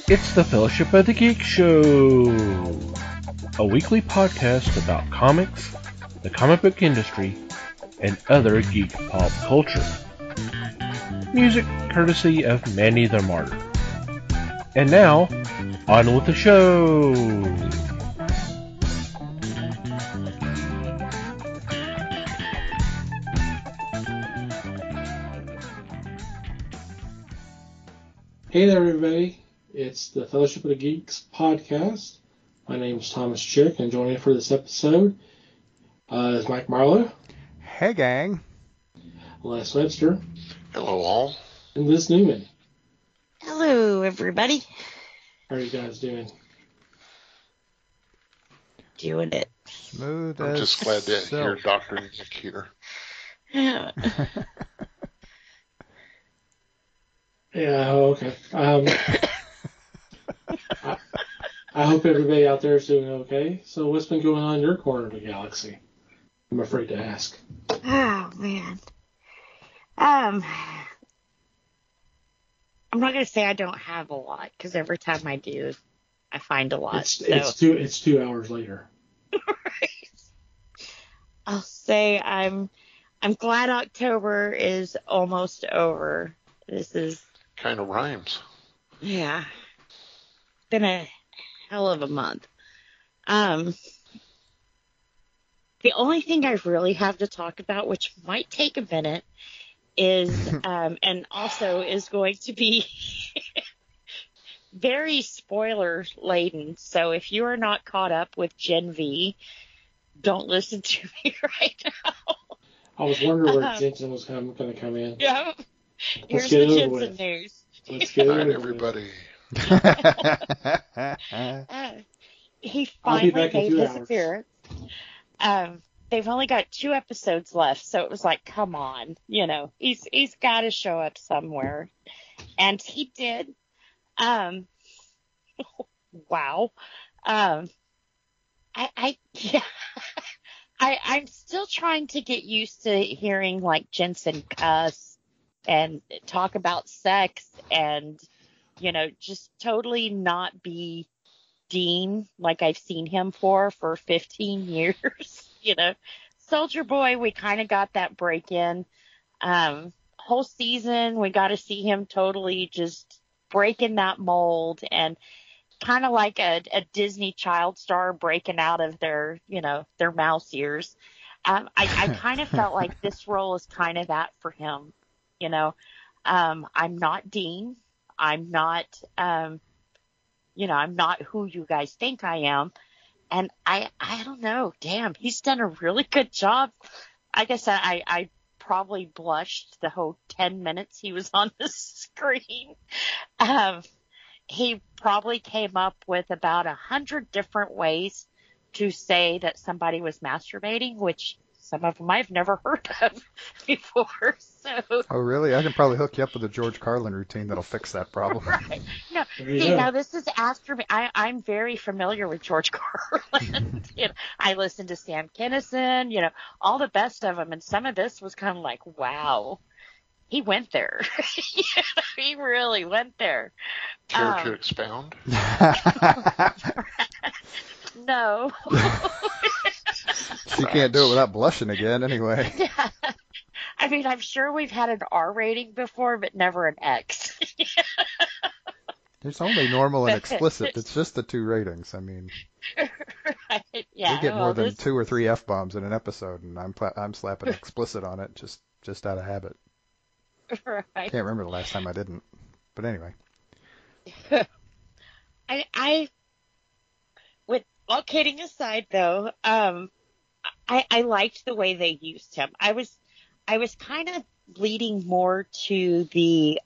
It's the Fellowship of the Geek Show, a weekly podcast about comics, the comic book industry, and other geek pop culture. Music courtesy of Manny the Martyr. And now, on with the show! Hey there, everybody. It's the Fellowship of the Geeks podcast. My name is Thomas Chick, and joining me for this episode is Mike Marlowe. Hey, gang. Les Webster. Hello, all. And Liz Newman. Hello, everybody. How are you guys doing? Doing it. Smooth I'm as just glad to silk. hear Dr. Nick here. Yeah. Yeah, okay. I hope everybody out there is doing okay. So what's been going on in your corner of the galaxy? I'm afraid to ask. Oh, man. I'm not going to say I don't have a lot, because every time I do, I find a lot. It's 2 hours later. Right. I'll say I'm glad October is almost over. This is... Kind of rhymes. Yeah. Been a hell of a month. The only thing I really have to talk about, which might take a minute, is, and also is going to be very spoiler laden. So if you are not caught up with Gen V, don't listen to me right now. I was wondering where Jensen was going to come in. Yeah. Let's Here's get the it over Jensen with. news. Let's get All it right, over with. everybody. He I'll be finally back in made 2 his hours. appearance. They've only got 2 episodes left, so it was like, come on, he's got to show up somewhere, and he did. Wow. I'm still trying to get used to hearing like Jensen cuss and talk about sex and, just totally not be Dean like I've seen him for 15 years. Soldier Boy, we kind of got that break in. Whole season, we got to see him totally just breaking that mold and kind of like a Disney child star breaking out of their mouse ears. I kind of felt like this role is kind of that for him. I'm not Dean. I'm not, I'm not who you guys think I am. And I don't know. Damn, he's done a really good job. I guess I probably blushed the whole 10 minutes he was on the screen. He probably came up with about 100 different ways to say that somebody was masturbating, which some of them I've never heard of before. So. Oh, really? I can probably hook you up with a George Carlin routine that'll fix that problem. Right. No, now this is after me. I'm very familiar with George Carlin. I listened to Sam Kinison, all the best of them, and some of this was kind of like, wow, he went there. He really went there. Care to expound? No. She can't do it without blushing again, anyway. Yeah. I mean, I'm sure we've had an R rating before, but never an X. It's only normal and explicit. It's just the 2 ratings. I mean, right. Yeah, we get more than this... 2 or 3 F-bombs in an episode, and I'm slapping explicit on it just out of habit. Right. Can't remember the last time I didn't. But anyway. I with all kidding aside though, I liked the way they used him. I was kind of leading more to the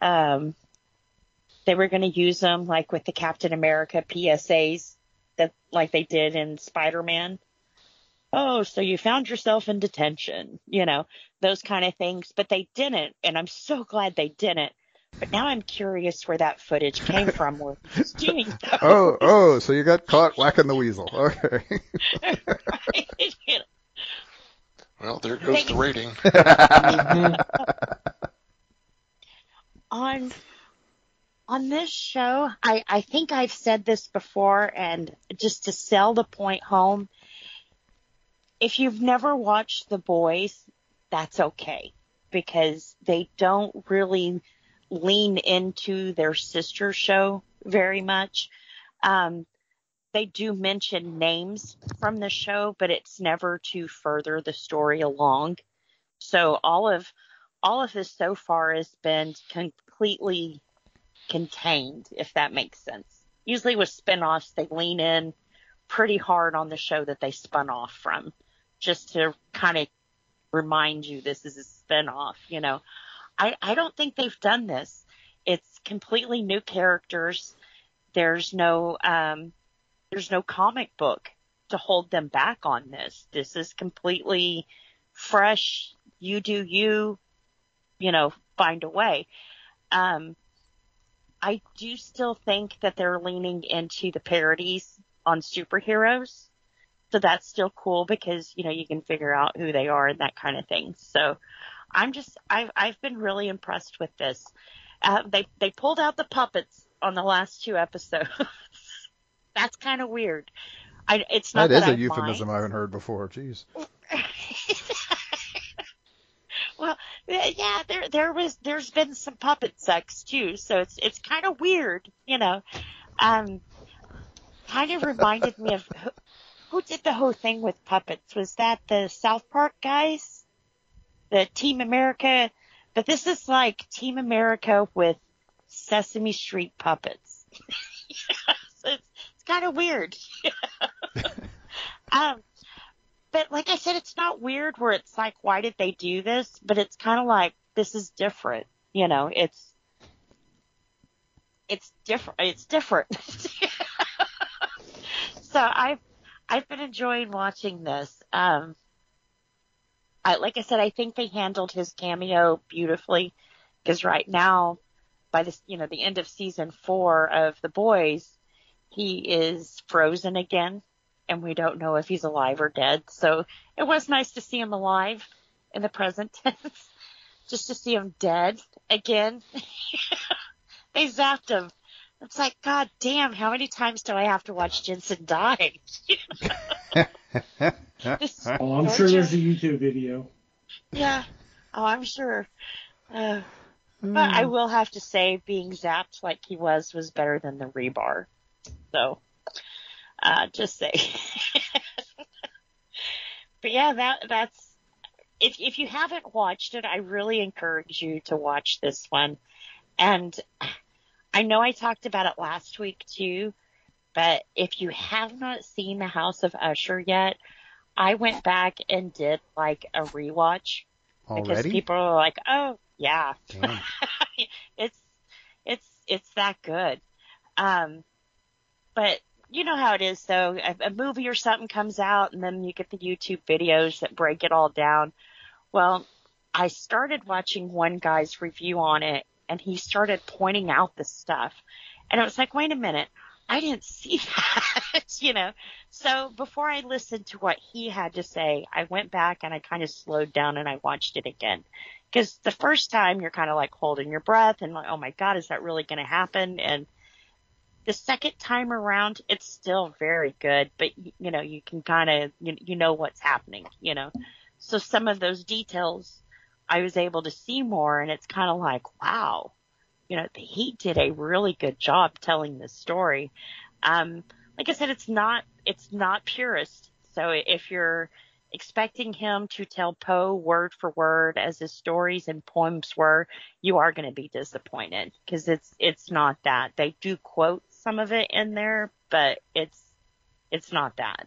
they were going to use him like with the Captain America PSAs that like they did in Spider-Man. Oh, so you found yourself in detention, those kind of things, but they didn't, and I'm so glad they didn't. But now I'm curious where that footage came from where he's doing those. Oh, so you got caught whacking the weasel. Okay. Right? Well, there goes the rating. On On this show, I think I've said this before, and just to sell the point home, if you've never watched The Boys, that's okay, because they don't really lean into their sister show very much. They do mention names from the show, but it's never to further the story along. So all of this so far has been completely contained, if that makes sense. Usually with spinoffs, they lean in pretty hard on the show that they spun off from, just to kind of remind you this is a spinoff, you know. I don't think they've done this. It's completely new characters. There's no comic book to hold them back on this. This is completely fresh. You do you, you know, find a way. I do still think that they're leaning into the parodies on superheroes. So that's still cool because, you know, you can figure out who they are and that kind of thing. So I've been really impressed with this. They pulled out the puppets on the last 2 episodes. That's kind of weird. It's not that that is a I euphemism mind. I haven't heard before. Jeez. Well, yeah, there's been some puppet sex too, so it's kind of weird, you know. Kind of reminded me of who did the whole thing with puppets? Was that the South Park guys? The Team America? But this is like Team America with Sesame Street puppets. So it's kind of weird. But like I said, it's not weird where it's like, why did they do this? But it's kind of like, this is different. You know, it's different. It's different. So I've been enjoying watching this. Like I said, I think they handled his cameo beautifully, because right now, by this, you know, the end of season 4 of The Boys, he is frozen again, and we don't know if he's alive or dead. So it was nice to see him alive in the present tense, just to see him dead again. They zapped him. It's like, God damn, how many times do I have to watch Jensen die? Oh, I'm sure there's a YouTube video. Yeah. Oh, I'm sure. But I will have to say, being zapped like he was better than the rebar. So, just say. But yeah, that's, if you haven't watched it, I really encourage you to watch this one. And I know I talked about it last week too, but if you have not seen The House of Usher yet, I went back and did like a rewatch. Already? Because people are like, oh yeah, Damn. it's that good. But you know how it is though. A movie or something comes out and then you get the YouTube videos that break it all down. Well, I started watching one guy's review on it, and he started pointing out the stuff. And it was like, wait a minute, I didn't see that, you know. So before I listened to what he had to say, I went back and I kind of slowed down and I watched it again. Because the first time you're kind of like holding your breath and like, oh my God, is that really going to happen? And the second time around, it's still very good, but you know, you can kind of, you know what's happening, you know. So some of those details I was able to see more, and it's kind of like, wow, you know, he did a really good job telling this story. Like I said, it's not purist. So if you're expecting him to tell Poe word for word as his stories and poems were, you are going to be disappointed, because it's not that. They do quote some of it in there, but it's not that.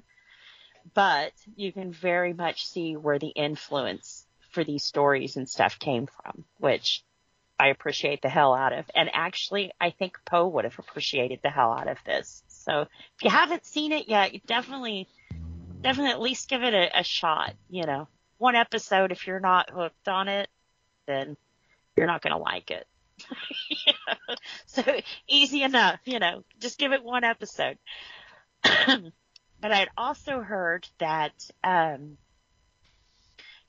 But you can very much see where the influence for these stories and stuff came from, which I appreciate the hell out of. And actually, I think Poe would have appreciated the hell out of this. So if you haven't seen it yet, you definitely at least give it a shot. You know, one episode, if you're not hooked on it, then you're not going to like it. You know? So easy enough, you know, just give it one episode. But I'd also heard that,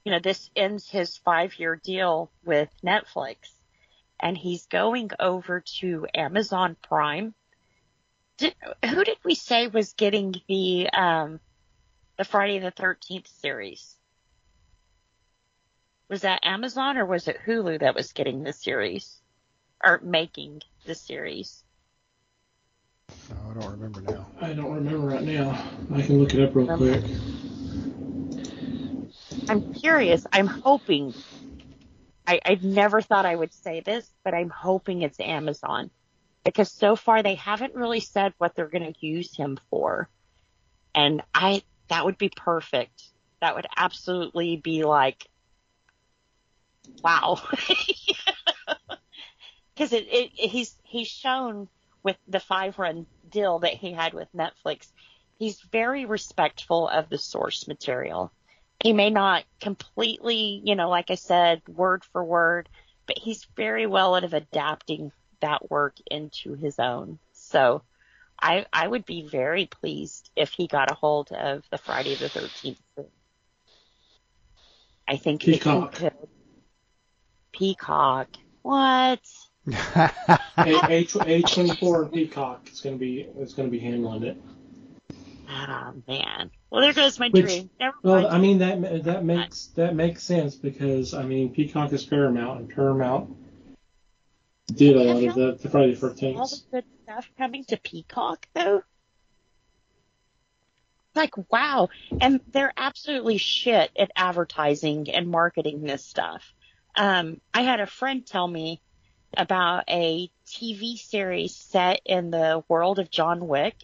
you know, this ends his 5-year deal with Netflix. and he's going over to Amazon Prime. Who did we say was getting the Friday the 13th series? Was that Amazon or was it Hulu that was getting the series or making the series? No, I don't remember now. I don't remember right now. I can look it up real quick. I'm curious. I'm hoping. I've never thought I would say this, but I'm hoping it's Amazon. Because so far they haven't really said what they're going to use him for. And that would be perfect. That would absolutely be like, wow. Because he's shown with the 5-run deal that he had with Netflix, he's very respectful of the source material. He may not completely, like I said, word for word, but he's very well at adapting that work into his own. So I would be very pleased if he got a hold of the Friday the 13th. I think Peacock. He could. Peacock. What? A24 and Peacock is going to be handling it. Oh man. Well, there goes my dream. Never mind. Well, I mean that makes sense because I mean Peacock is Paramount and Paramount did a lot of the Friday the 13th. All the good stuff coming to Peacock though. Like wow, and they're absolutely shit at advertising and marketing this stuff. I had a friend tell me about a TV series set in the world of John Wick.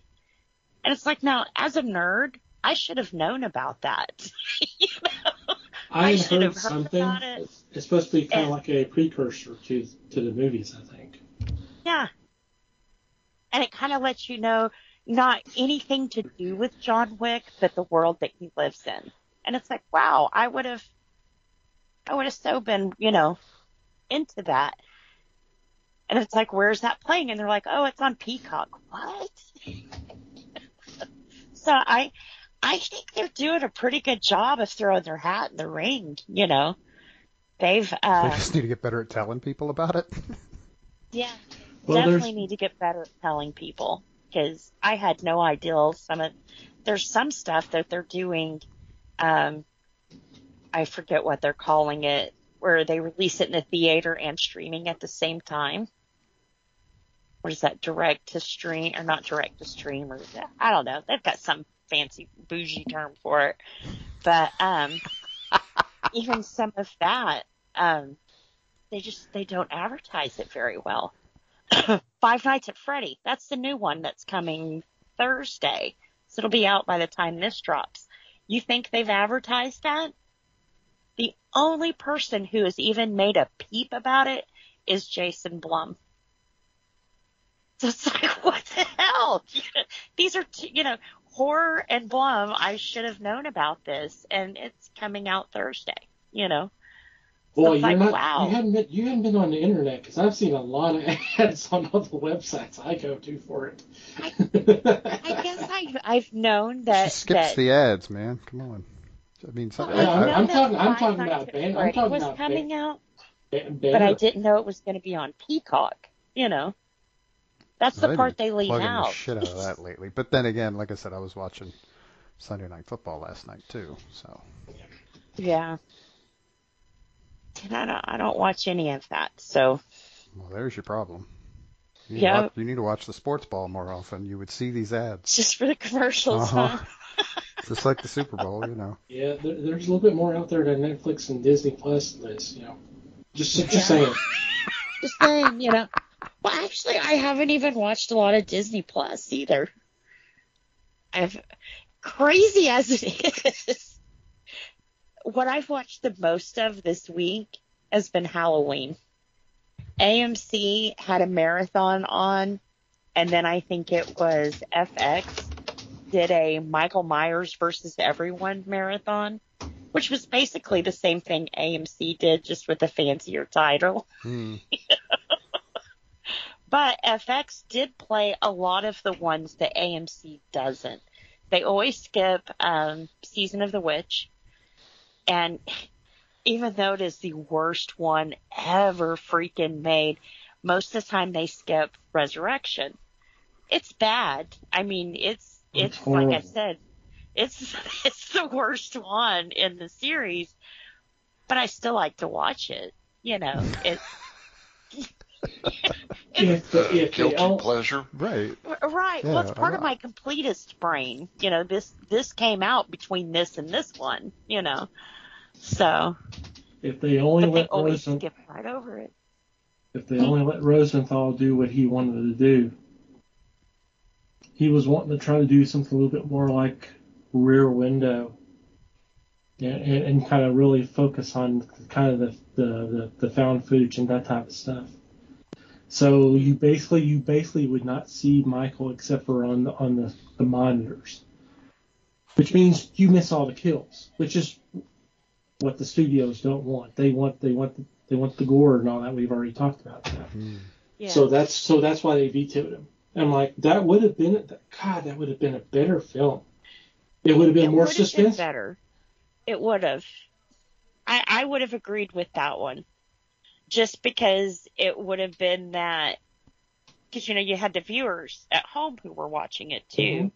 And it's like, now, as a nerd, I should have known about that. I heard something. About it. It's supposed to be kind of like a precursor to the movies, I think. Yeah. And it kind of lets you know not anything to do with John Wick, but the world that he lives in. And it's like, wow, I would have so been, into that. And it's like, where's that playing? And they're like, oh, it's on Peacock. What? So I think they're doing a pretty good job of throwing their hat in the ring. They just need to get better at telling people about it. Yeah, definitely need to get better at telling people because I had no idea. There's some stuff that they're doing. I forget what they're calling it, where they release it in the theater and streaming at the same time. What is that, direct to stream, or not direct to stream, or I don't know. They've got some fancy bougie term for it. But even some of that, they don't advertise it very well. Five Nights at Freddy, that's the new one that's coming Thursday. So it'll be out by the time this drops. You think they've advertised that? The only person who has even made a peep about it is Jason Blum. So it's like, what the hell? These are, horror and Blum. I should have known about this, and it's coming out Thursday. So well, it's like, wow. You haven't been on the internet because I've seen a lot of ads on all the websites I go to for it. I guess I've known that. She skips the ads, man. Come on. I mean, I'm talking about was coming out, but I didn't know it was going to be on Peacock. That's the part they leave out. The shit out of that lately. But then again, like I said, I was watching Sunday Night Football last night too. So. Yeah. And I don't watch any of that. So. Well, there's your problem. You need to watch the sports ball more often. You would see these ads. Just for the commercials, huh? Just like the Super Bowl, Yeah, there's a little bit more out there than Netflix and Disney Plus is, Just saying. Just saying, Well, actually, I haven't even watched a lot of Disney Plus either. Crazy as it is, what I've watched the most of this week has been Halloween. AMC had a marathon on, and then I think it was FX did a Michael Myers versus everyone marathon, which was basically the same thing AMC did, just with a fancier title. But FX did play a lot of the ones that AMC doesn't. They always skip Season of the Witch. And even though it is the worst one ever freaking made, most of the time they skip Resurrection. It's bad. I mean, it's like horrible. I said, it's the worst one in the series, but I still like to watch it. You know, it's Guilty pleasure. Right. right. Yeah, Well, it's part of I- my completist brain. You know, this came out between this and this one. You know, so If they only but they let always skip right over it. Rosenthal do what he wanted to do, he was wanting to try to do something a little bit more like Rear Window, and kind of really focus on kind of the found footage and that type of stuff. So you basically would not see Michael except for on the monitors, which means you miss all the kills, which is what the studios don't want. They want the gore and all that we've already talked about that. Yeah. So that's why they vetoed him. I'm like, that would have been a better film. It would have been more would have been suspense. better. It would have. I would have agreed with that one, just because it would have been that. Because you had the viewers at home who were watching it too,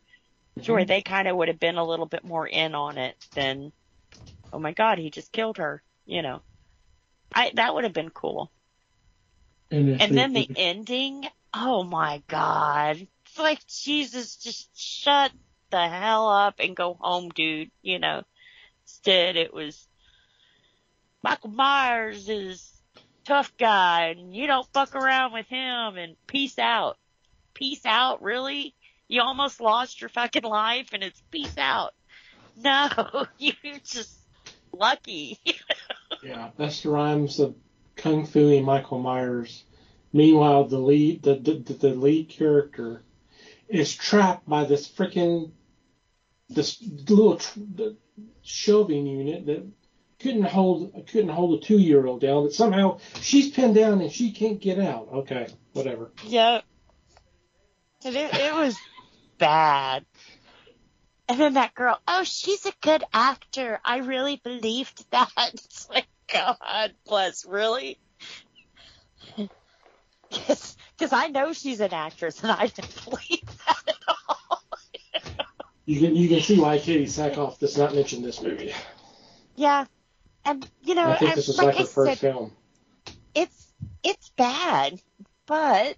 so where they kind of would have been a little bit more in on it than, oh my God, he just killed her. That would have been cool. And then the ending, oh my God. It's like, Jesus, just shut the hell up and go home, dude. Instead it was, Michael Myers is tough guy and you don't fuck around with him and peace out. Peace out, really? You almost lost your fucking life and it's peace out. No, you're just lucky. Yeah, that's the rhymes of Kung Fu and Michael Myers. Meanwhile, the lead character is trapped by this little shelving unit that couldn't hold a 2-year-old down, but somehow she's pinned down and she can't get out. Okay, whatever. Yeah. And it was bad. And then that girl, oh, she's a good actor. I really believed that. It's like, God bless, really? Because I know she's an actress, and I didn't believe that at all. You can see why Katie Sackhoff does not mention this movie. Yeah, and I think this is like her first film. It's bad, but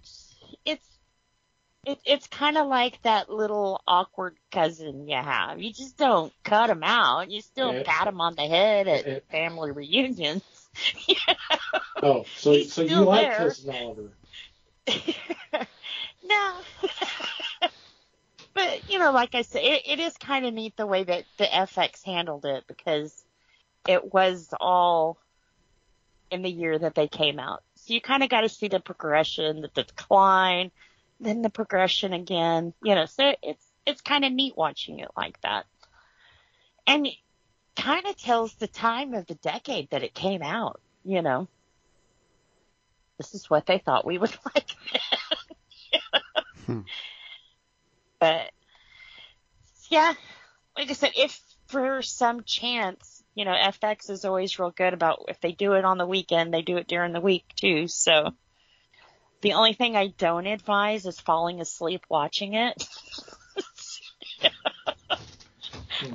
it's kind of like that little awkward cousin you have. You just don't cut him out. You still pat him on the head at family reunions. Oh, so you like Cousin Oliver? No. But, like I said, it is kind of neat the way that the FX handled it, because it was all in the year that they came out. So you kind of got to see the progression, the decline, then the progression again. So it's kind of neat watching it like that. And it kind of tells the time of the decade that it came out, This is what they thought we would like. But, yeah, like I said, if for some chance, FX is always real good about if they do it on the weekend, they do it during the week too. So the only thing I don't advise is falling asleep watching it.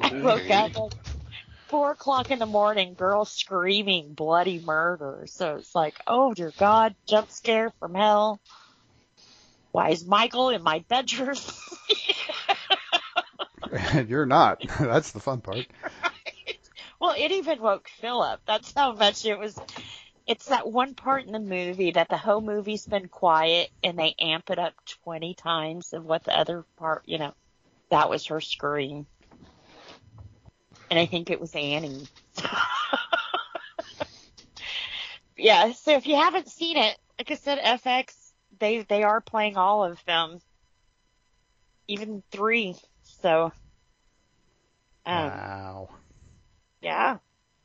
I woke up at 4 o'clock in the morning, girl screaming bloody murder. So it's like, oh dear God, jump scare from hell. Why is Michael in my bedroom? And you're not. That's the fun part. Right. Well, it even woke Phil up. That's how much it was. It's that one part in the movie that the whole movie's been quiet and they amp it up 20 times of what the other part, that was her scream. And I think it was Annie. Yeah, so if you haven't seen it, like I said, FX, they are playing all of them. Even 3. So, Wow. Yeah.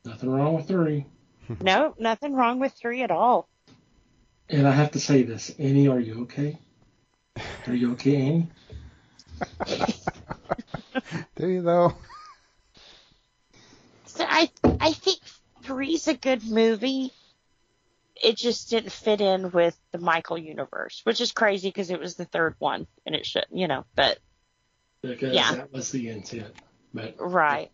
Nothing wrong with 3. No, nothing wrong with 3 at all. And I have to say this, Annie, are you okay? Are you okay, Annie? Do you though? So I think 3's a good movie. It just didn't fit in with the Michael universe, which is crazy because it was the third one, and it should, but because that was the intent. But right,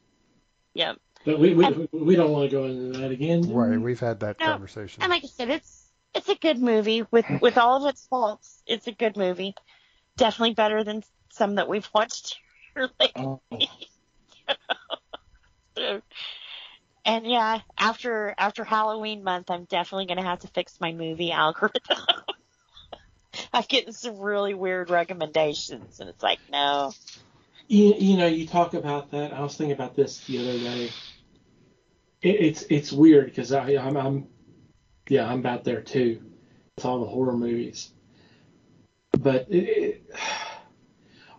yeah. But we don't want to go into that again. Right, we've had that conversation. And like I said, it's a good movie with all of its faults. It's a good movie, definitely better than some that we've watched here lately. So, and yeah, after Halloween month, I'm definitely going to have to fix my movie algorithm. I'm getting some really weird recommendations, and it's like, no. You talk about that. I was thinking about this the other day. It's weird because I'm about there too with all the horror movies. But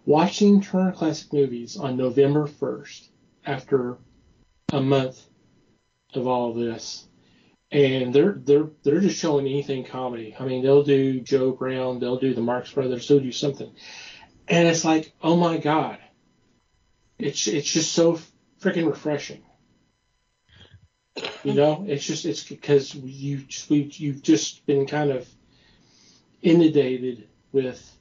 watching Turner Classic Movies on November 1st after a month of all of this, and they're just showing anything comedy. I mean, they'll do Joe Brown, they'll do the Marx Brothers, they'll do something, and it's like, oh my God, it's just so freaking refreshing. It's because you've just been kind of inundated with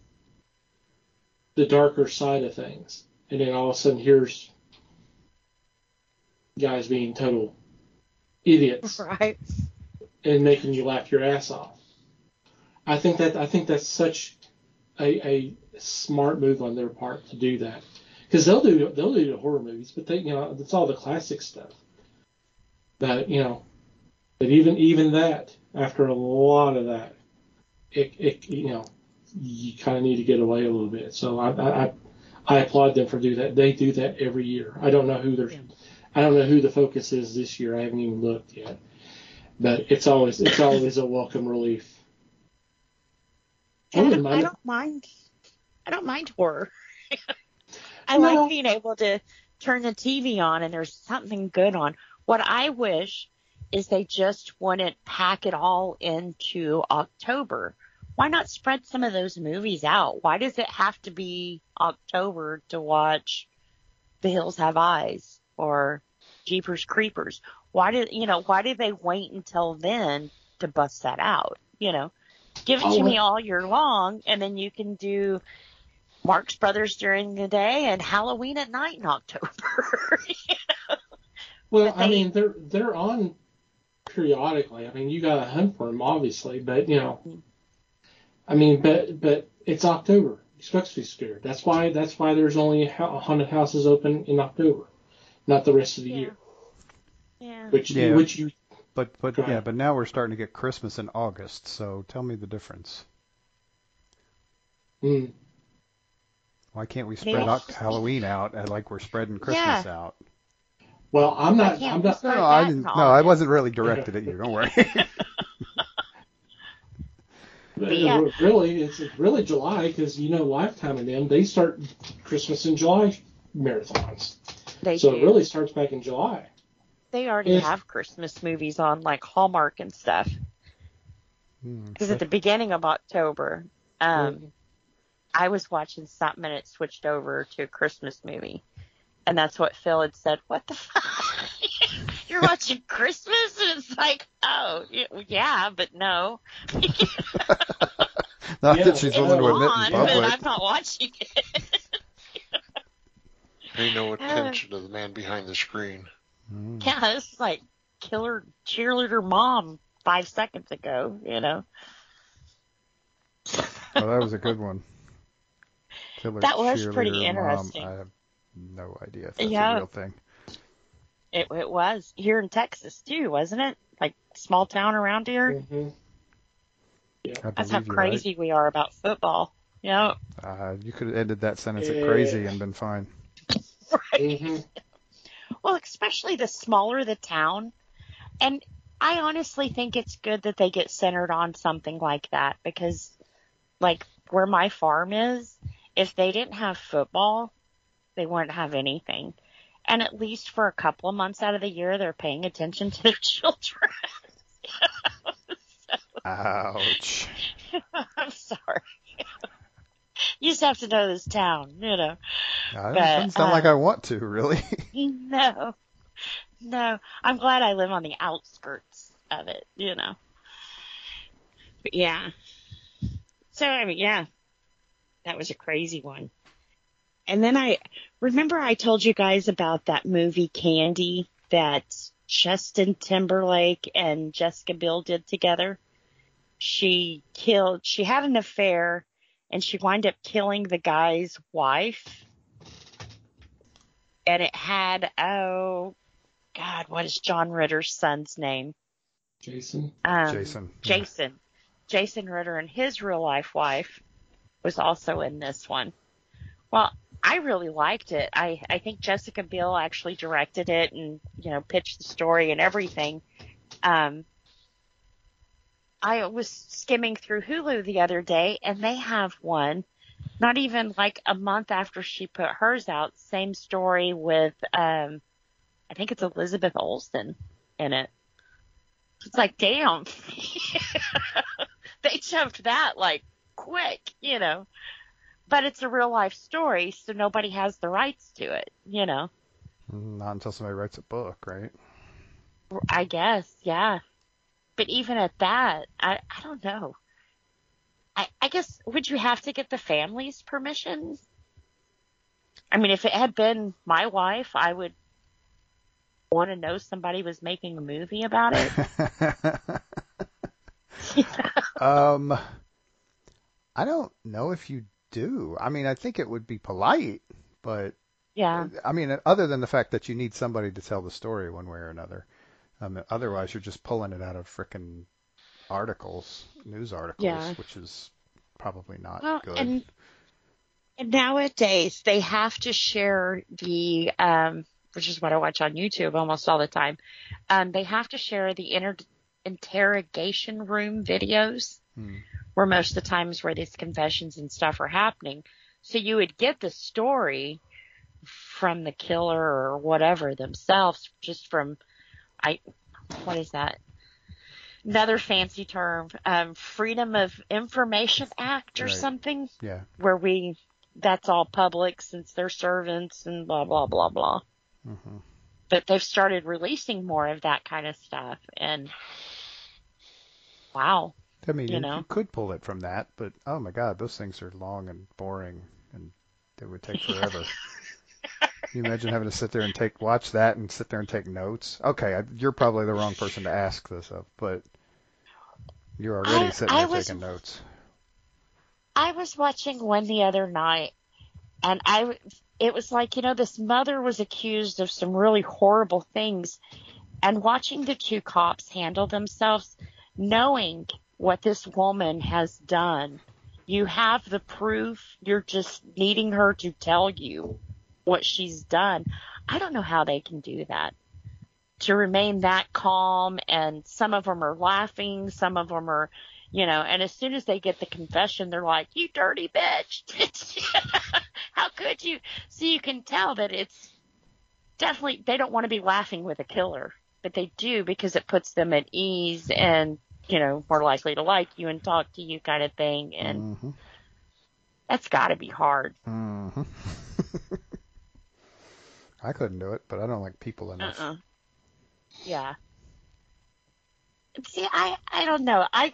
the darker side of things, and then all of a sudden here's guys being total idiots, right, and making you laugh your ass off. I think that's such a smart move on their part to do that, because they'll do the horror movies, but it's all the classic stuff. But but even that, after a lot of that, it you kind of need to get away a little bit. So I applaud them for do that. They do that every year. I don't know who the focus is this year. I haven't even looked yet. But it's always a welcome relief. I don't mind horror. I like being able to turn the TV on and there's something good on. What I wish is they just wouldn't pack it all into October. Why not spread some of those movies out? Why does it have to be October to watch The Hills Have Eyes or Jeepers Creepers? Why did they wait until then to bust that out? Give it to me all year long, and then you can do Marx Brothers during the day and Halloween at night in October. Well, I mean, they're on periodically. I mean, you got to hunt for them, obviously, but I mean, but it's October. You're supposed to be scared. That's why there's only 100 houses open in October, not the rest of the year. Yeah. But now we're starting to get Christmas in August. So tell me the difference. Why can't we spread Halloween out like we're spreading Christmas out? Well, I'm not. I wasn't really directed at you. Don't worry. Really, it's really July because Lifetime and them, they start Christmas in July marathons. They do. It really starts back in July. They already have Christmas movies on, like Hallmark and stuff. Because at the beginning of October, I was watching something and it switched over to a Christmas movie. And that's what Phil had said. What the fuck? You're watching Christmas? And it's like, oh, yeah, but no. Not that she's willing to admit in public. But I'm not watching it. Pay no attention to the man behind the screen. Yeah, this is like killer cheerleader mom 5 seconds ago, Oh, that was a good one. Killer that was pretty interesting. Mom. I have no idea if that's a real thing. It was here in Texas too, wasn't it? Like small town around here. Mm-hmm. Yeah. That's how crazy we are about football. Yeah. You could have ended that sentence at crazy and been fine. Right. Mm-hmm. Well, especially the smaller the town, and I honestly think it's good that they get centered on something like that because, like where my farm is, if they didn't have football, they wouldn't have anything. And at least for a couple of months out of the year, they're paying attention to their children. Ouch. I'm sorry. You just have to know this town, It doesn't sound like I want to, really. No. No, I'm glad I live on the outskirts of it, But yeah. So, I mean, yeah, that was a crazy one. And then I told you guys about that movie Candy that Justin Timberlake and Jessica Biel did together. She had an affair and she wound up killing the guy's wife. And it had, oh God, what is John Ritter's son's name? Jason. Jason. Jason. Jason Ritter and his real life wife was also in this one. Well, I really liked it. I think Jessica Biel actually directed it and, pitched the story and everything. I was skimming through Hulu the other day and they have one, not even like a month after she put hers out, same story with, I think it's Elizabeth Olsen in it. It's like, damn. They jumped that like quick, But it's a real life story, so nobody has the rights to it, Not until somebody writes a book, right? I guess, yeah. But even at that, I don't know. I guess, would you have to get the family's permission? I mean, if it had been my wife, I would want to know somebody was making a movie about it. I don't know if you do. I mean, I think it would be polite, but yeah. I mean, other than the fact that you need somebody to tell the story one way or another. Otherwise, you're just pulling it out of frickin' articles, news articles, which is probably not good. And nowadays, they have to share the, which is what I watch on YouTube almost all the time. They have to share the interrogation room videos where most of the times where these confessions and stuff are happening. So you would get the story from the killer or whatever themselves, just from, what is that? Another fancy term, Freedom of Information Act or something. Yeah. Where that's all public since they're servants and blah, blah, blah, blah. Mm-hmm. But they've started releasing more of that kind of stuff. And wow. I mean, you could pull it from that, but oh my God, those things are long and boring and they would take forever. Can you imagine having to sit there and watch that and sit there and take notes? Okay, you're probably the wrong person to ask this of, but you're already sitting there taking notes. I was watching one the other night, and it was like, this mother was accused of some really horrible things, and watching the two cops handle themselves, knowing what this woman has done, you have the proof, you're just needing her to tell you what she's done. I don't know how they can do that. To remain that calm, and some of them are laughing, some of them are, and as soon as they get the confession, they're like, you dirty bitch. How could you? So you can tell that it's definitely, they don't want to be laughing with a killer, but they do because it puts them at ease and, more likely to like you and talk to you kind of thing. And that's got to be hard. Mm-hmm. I couldn't do it, but I don't like people enough. Yeah. See, I don't know. I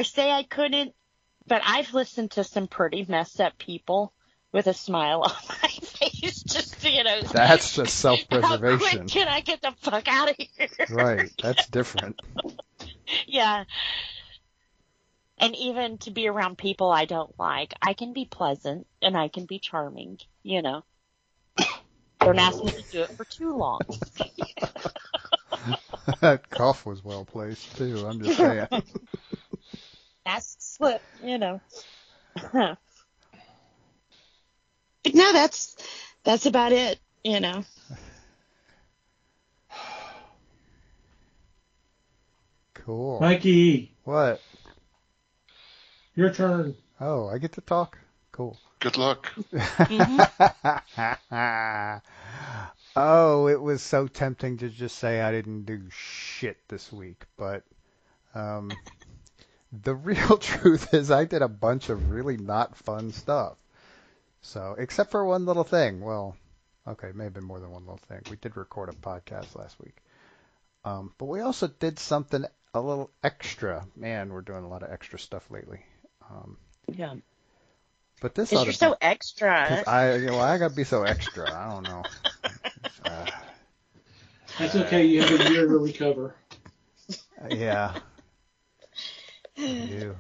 say I couldn't, but I've listened to some pretty messed up people with a smile on my face, just That's just self-preservation. How quick can I get the fuck out of here? Right. That's different. Yeah. And even to be around people I don't like, I can be pleasant and I can be charming, Don't ask me to do it for too long. That cough was well placed too. I'm just saying. Mask slip, But no, that's about it, Cool. Mikey. What? Your turn. Oh, I get to talk? Cool. Good luck. Oh, it was so tempting to just say I didn't do shit this week, but the real truth is I did a bunch of really not fun stuff. So, except for one little thing. Well, Okay, it may have been more than one little thing. We did record a podcast last week. But we also did something a little extra. Man, we're doing a lot of extra stuff lately. Yeah. But this Because ought you're to so be, extra. I gotta be so extra. I don't know. That's okay. You have a year to recover. Yeah. You.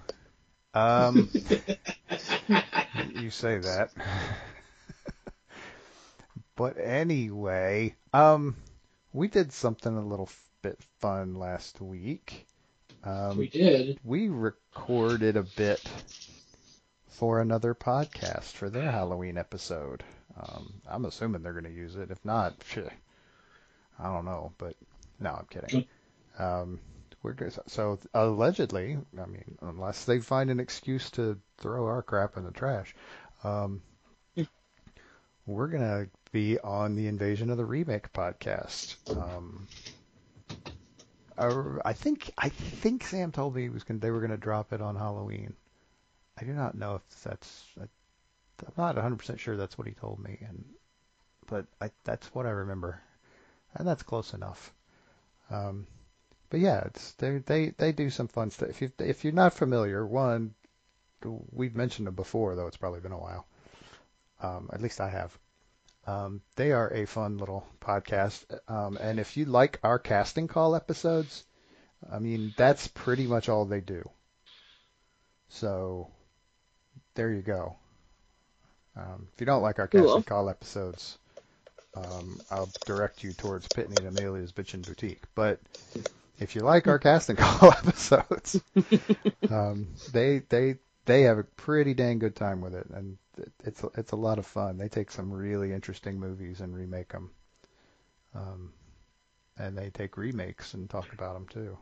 You say that. But anyway, we did something a little bit fun last week. We did. We recorded a bit for another podcast for their Halloween episode. I'm assuming they're going to use it. If not, I don't know. But no, I'm kidding. So allegedly, I mean, unless they find an excuse to throw our crap in the trash, we're going to be on the Invasion of the Remake podcast. I think Sam told me they were going to drop it on Halloween. I do not know if that's. I'm not 100% sure that's what he told me, but that's what I remember, and that's close enough. But yeah, they do some fun stuff. If you're not familiar, one, we've mentioned them before, though it's probably been a while. At least I have. They are a fun little podcast, and if you like our casting call episodes, I mean, that's pretty much all they do. So there you go. If you don't like our casting call episodes, I'll direct you towards Pitney and Amelia's Bitchin' Boutique. But if you like our casting call episodes, they have a pretty dang good time with it, and it's a lot of fun. They take some really interesting movies and remake them, and they take remakes and talk about them too.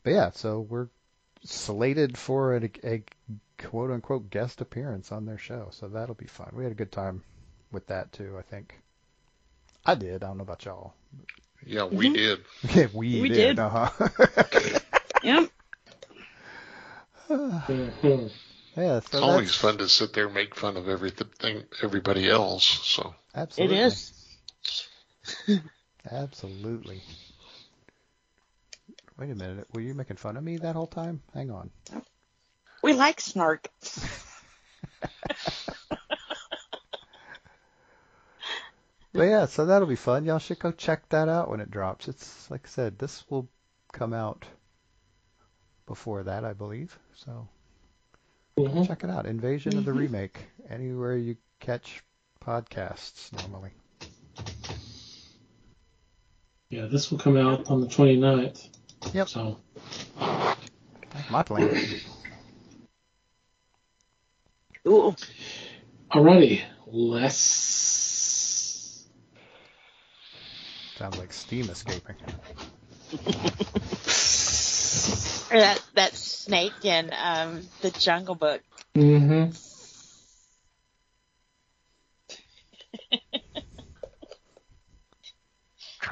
But yeah, so we're slated for a quote-unquote guest appearance on their show, so that'll be fun. We had a good time with that too, I think. I did. I don't know about y'all. Yeah, we did. Yeah, we did. Yep. Yeah, It's always fun to sit there and make fun of everybody else. So absolutely. It is. Absolutely. Wait a minute. Were you making fun of me that whole time? Hang on. We like snark. But yeah, so that'll be fun. Y'all should go check that out when it drops. It's like I said, this will come out before that, I believe. So check it out. Invasion of the Remake. Anywhere you catch podcasts normally. Yeah, this will come out on the 29th. Yep. So. My plan. Ooh. Alrighty, let's. Sounds like steam escaping. Or that snake in the Jungle Book. Mm-hmm.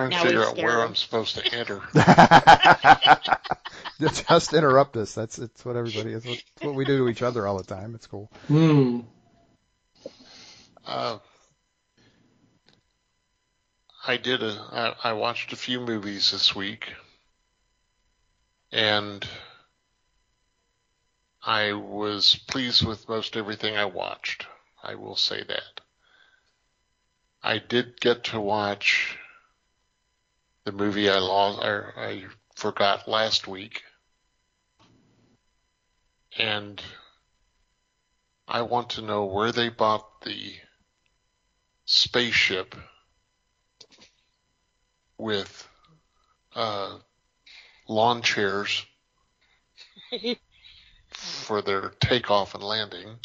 trying to figure out where I'm supposed to enter. Just interrupt us. It's what everybody is. It's what we do to each other all the time. It's cool. I watched a few movies this week, and I was pleased with most everything I watched. I will say that. I did get to watch the movie I forgot last week, and I want to know where they bought the spaceship with lawn chairs for their takeoff and landing.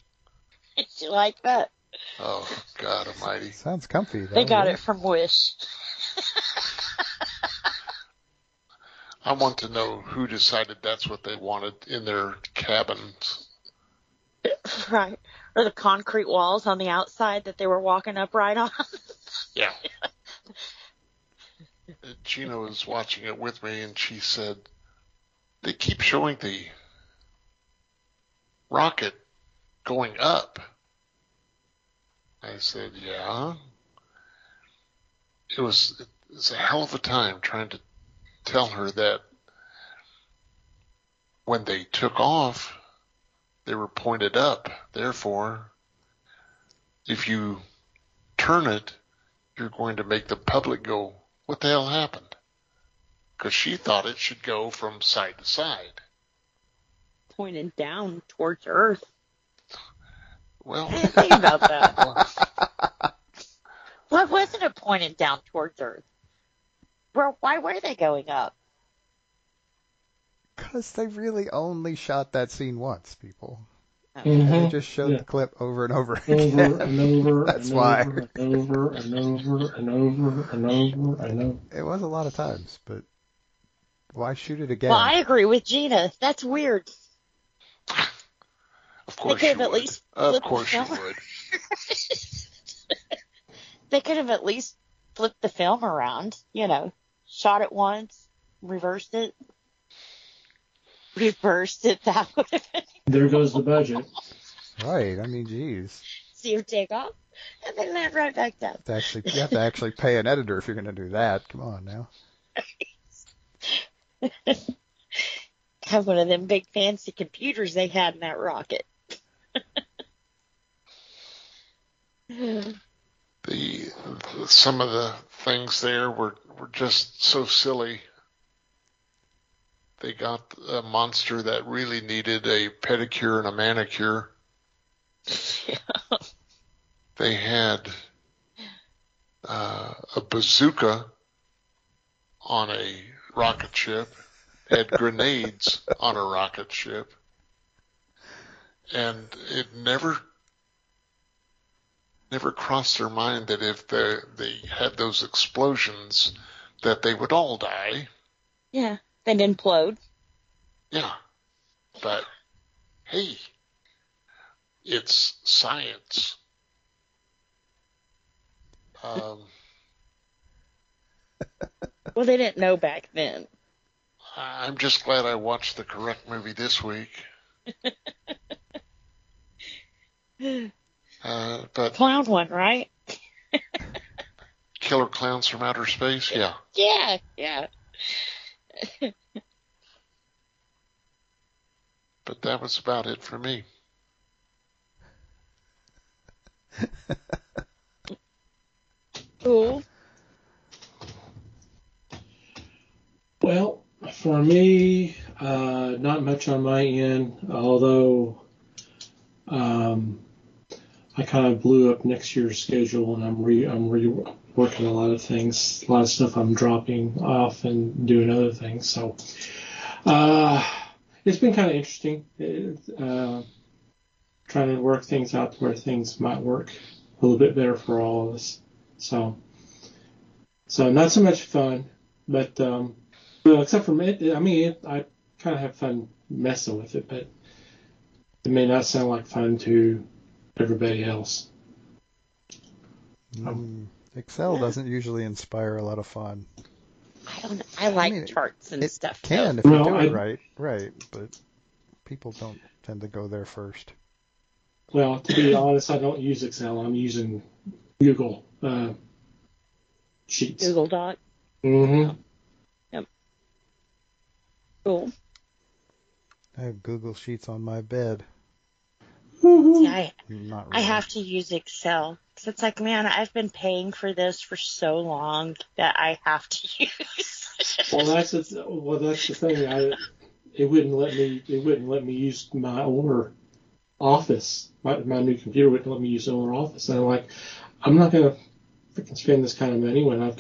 Did you like that? Oh, God almighty. Sounds comfy, though. They got it from Wish. I want to know who decided that's what they wanted in their cabins. Right. Or the concrete walls on the outside that they were walking up right on. Yeah. Gina was watching it with me, and she said, they keep showing the rocket going up. I said, yeah. It was a hell of a time trying to tell her that when they took off, they were pointed up. Therefore, if you turn it, you're going to make the public go, what the hell happened? Because she thought it should go from side to side. Pointed down towards Earth. Well, Think about that. Why wasn't it pointed down towards Earth? Why were they going up? Because they really only shot that scene once, people. Mhm. They just showed Yeah. the clip over and over Over again. and over That's and why. over and over and over and over and over and over. It was a lot of times, but why shoot it again? Well, I agree with Gina. That's weird. of course They you could have at would. least Of flipped course the you film. would. They could have at least flipped the film around. Shot it once, reversed it. That would have been. There goes the budget. Right. I mean, geez. See her take off, and then land right back down. You have to actually pay an editor if you're going to do that. Come on now. Have one of them big fancy computers they had in that rocket. Some of the things there were just so silly. They got a monster that really needed a pedicure and a manicure. Yeah. They had a bazooka on a rocket ship, had grenades on a rocket ship, and it never crossed their mind that if they had those explosions, that they would all die. Yeah. They'd implode. Yeah, but hey, it's science. Well, they didn't know back then. I'm just glad I watched the correct movie this week. But Clown one, right? Killer Clowns from Outer Space, yeah. Yeah. But that was about it for me. Cool. Well, for me, not much on my end, although I kind of blew up next year's schedule, and I'm reworking a lot of things, a lot of stuff I'm dropping off and doing other things. So it's been kind of interesting, trying to work things out to where things might work a little bit better for all of us. So not so much fun, but well, except for me, I kind of have fun messing with it, but it may not sound like fun to everybody else. Excel doesn't usually inspire a lot of fun. I don't know. I like charts and It stuff. can though. if you Well, do it I- right, but people don't tend to go there first. Well, to be honest, I don't use Excel. I'm using Google Sheets. Google Doc. Mm-hmm. Cool. I have Google Sheets on my bed. Yeah, Not I really. have to use Excel. 'Cause it's like, man, I've been paying for this for so long that I have to use. Well, that's the thing. It wouldn't let me use my older Office. My new computer wouldn't let me use the older Office. And I'm like, I'm not gonna freaking spend this kind of money when I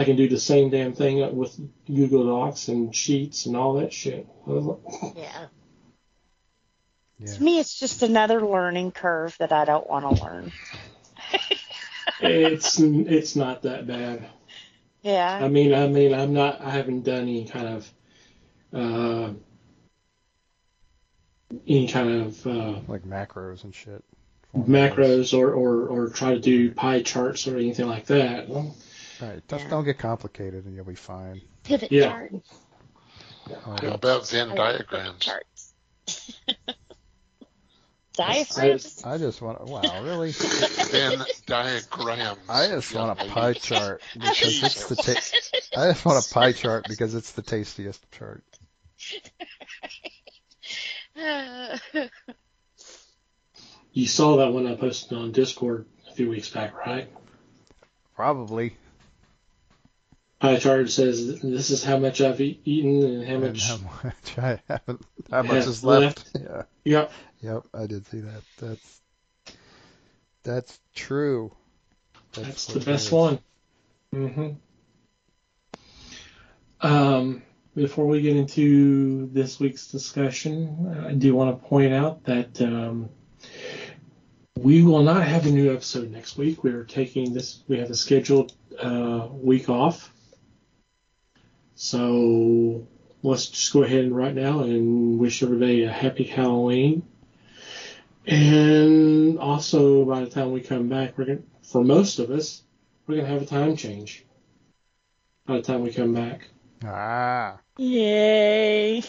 can do the same damn thing with Google Docs and Sheets and all that shit. I was like, Yeah. Yeah. To me, it's just another learning curve that I don't want to learn. it's not that bad. Yeah. I haven't done any kind of Like macros and shit. macros or try to do pie charts or anything like that. Right. Just Yeah. don't get complicated and you'll be fine. Pivot Yeah. chart. Or How about Venn I like pivot diagrams? charts. Diaphragms? I just want. Wow, really? Venn diagrams. I just want a young pie lady. chart because it's the. Jesus. I just want a pie chart because it's the tastiest chart. You saw that one I posted on Discord a few weeks back, right? Probably. Pie chart says this is how much I've eaten and how And much. how much I haven't. How much has is left? left. Yeah. Yep. Yep. I did see that. That's true. That's what the it best is. one. Mm-hmm. Before we get into this week's discussion, I do want to point out that we will not have a new episode next week. We are taking this. We have a scheduled week off. So let's just go ahead and right now and wish everybody a happy Halloween. And also, by the time we come back, for most of us, we're gonna have a time change. By the time we come back, Ah. Yay.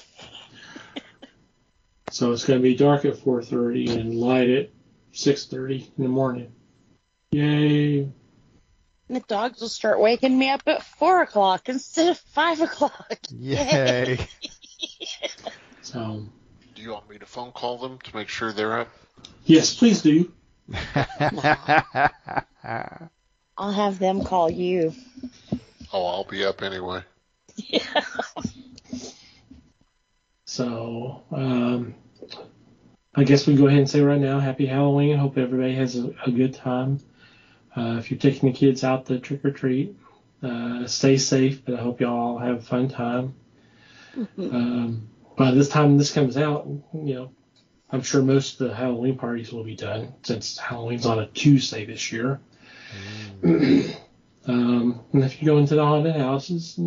so it's gonna be dark at 4:30 and light at 6:30 in the morning. Yay! The dogs will start waking me up at 4 o'clock instead of 5 o'clock. Yay. So Do you want me to phone call them to make sure they're up? yes, please do. I'll have them call you. Oh, I'll be up anyway. Yeah. So I guess we go ahead and say right now, happy Halloween. Hope everybody has a good time. If you're taking the kids out to trick or treat, stay safe. But I hope y'all have a fun time. By this time this comes out, I'm sure most of the Halloween parties will be done since Halloween's on a Tuesday this year. And if you go into the haunted houses,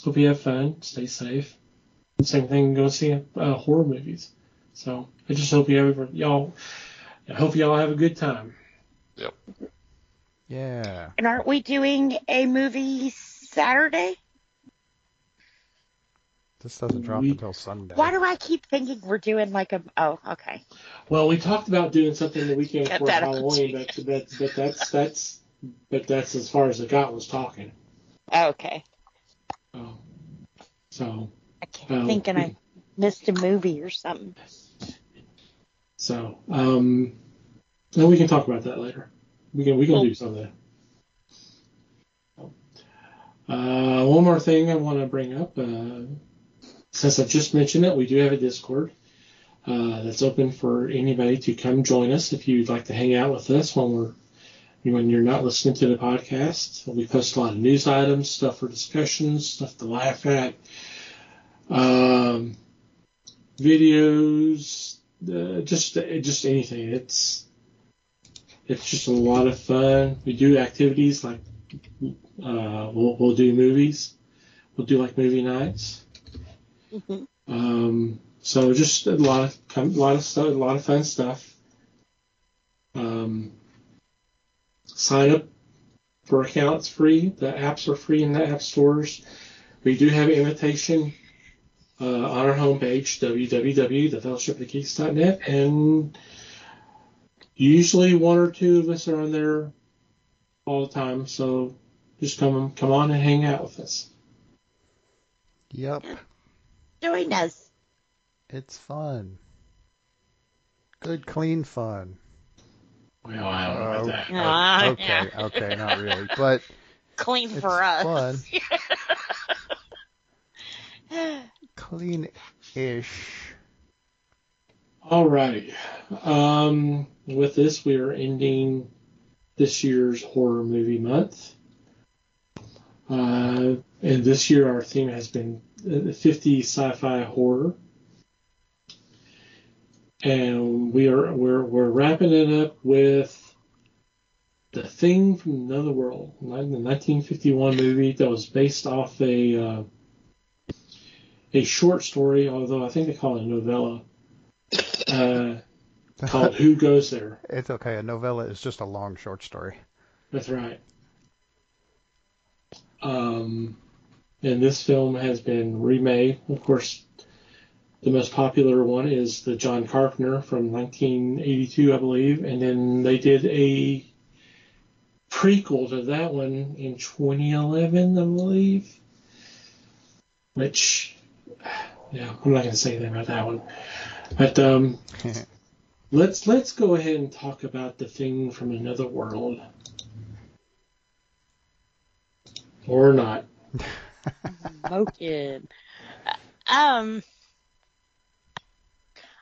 hope you have fun, stay safe. And same thing, go see horror movies. So I just hope I hope y'all have a good time. Yep. Yeah. And aren't we doing a movie Saturday? This doesn't drop until Sunday. Why do I keep thinking we're doing like a... Oh, okay. Well, we talked about doing something the weekend Cut before that out. Halloween, but that's as far as the guy was talking. Okay. So I kept thinking I missed a movie or something. So no, we can talk about that later. We can do something. One more thing I want to bring up. Since I just mentioned it, we do have a Discord that's open for anybody to come join us if you'd like to hang out with us when you're not listening to the podcast. We post a lot of news items, stuff for discussions, stuff to laugh at, videos, just anything. It's just a lot of fun. We do activities like we'll do movies. We'll do like movie nights. So just a lot of stuff, a lot of fun stuff. Sign up for accounts free. The apps are free in the app stores. We do have an invitation on our homepage, www.thefellowshipofthegeeks.net, and usually one or two of us are on there all the time. So just come on and hang out with us. Yep. Join us. It's fun. Good, clean fun. Well, I don't know about that. Okay, not really, but Clean it's for us. fun. Clean-ish. All right. With this, we are ending this year's horror movie month. And this year, our theme has been 50 sci-fi horror. And we're wrapping it up with The Thing from Another World, the 1951 movie that was based off a short story, although I think they call it a novella, called Who Goes There? It's okay. A novella is just a long short story. That's right. And this film has been remade. Of course, The most popular one is the John Carpenter from 1982, I believe, and then they did a prequel to that one in 2011, I believe. Which, yeah, I'm not going to say anything about that one. But let's go ahead and talk about the thing from another world, or not. Smoking.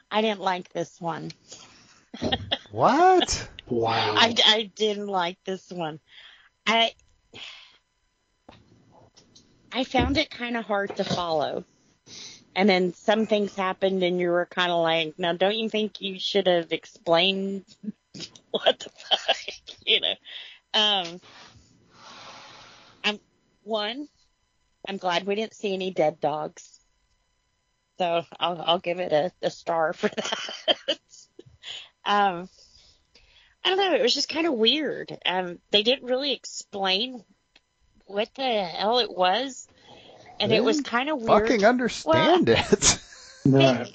I didn't like this one. What? Wow. I didn't like this one. I found it kind of hard to follow. And then some things happened and you were kind of like, now don't you think you should have explained what the fuck, you know? I'm glad we didn't see any dead dogs. So I'll give it a star for that. I don't know. It was just kind of weird. They didn't really explain what the hell it was, and it was kind of weird. Fucking understand it. Right.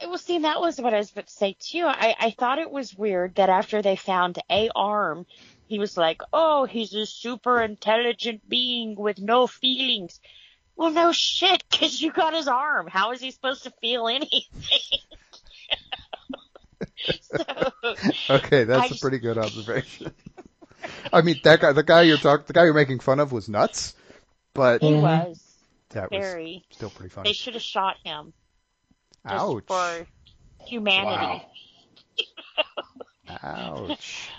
Well, see, that was what I was about to say too. I thought it was weird that after they found a arm, he was like, "Oh, he's a super intelligent being with no feelings." Well, no shit, because you got his arm. How is he supposed to feel anything? Okay, that's a pretty good observation. I mean, the guy you're making fun of was nuts, but He was that very. was still pretty funny. They should have shot him. Just Ouch. for humanity. Wow. Ouch.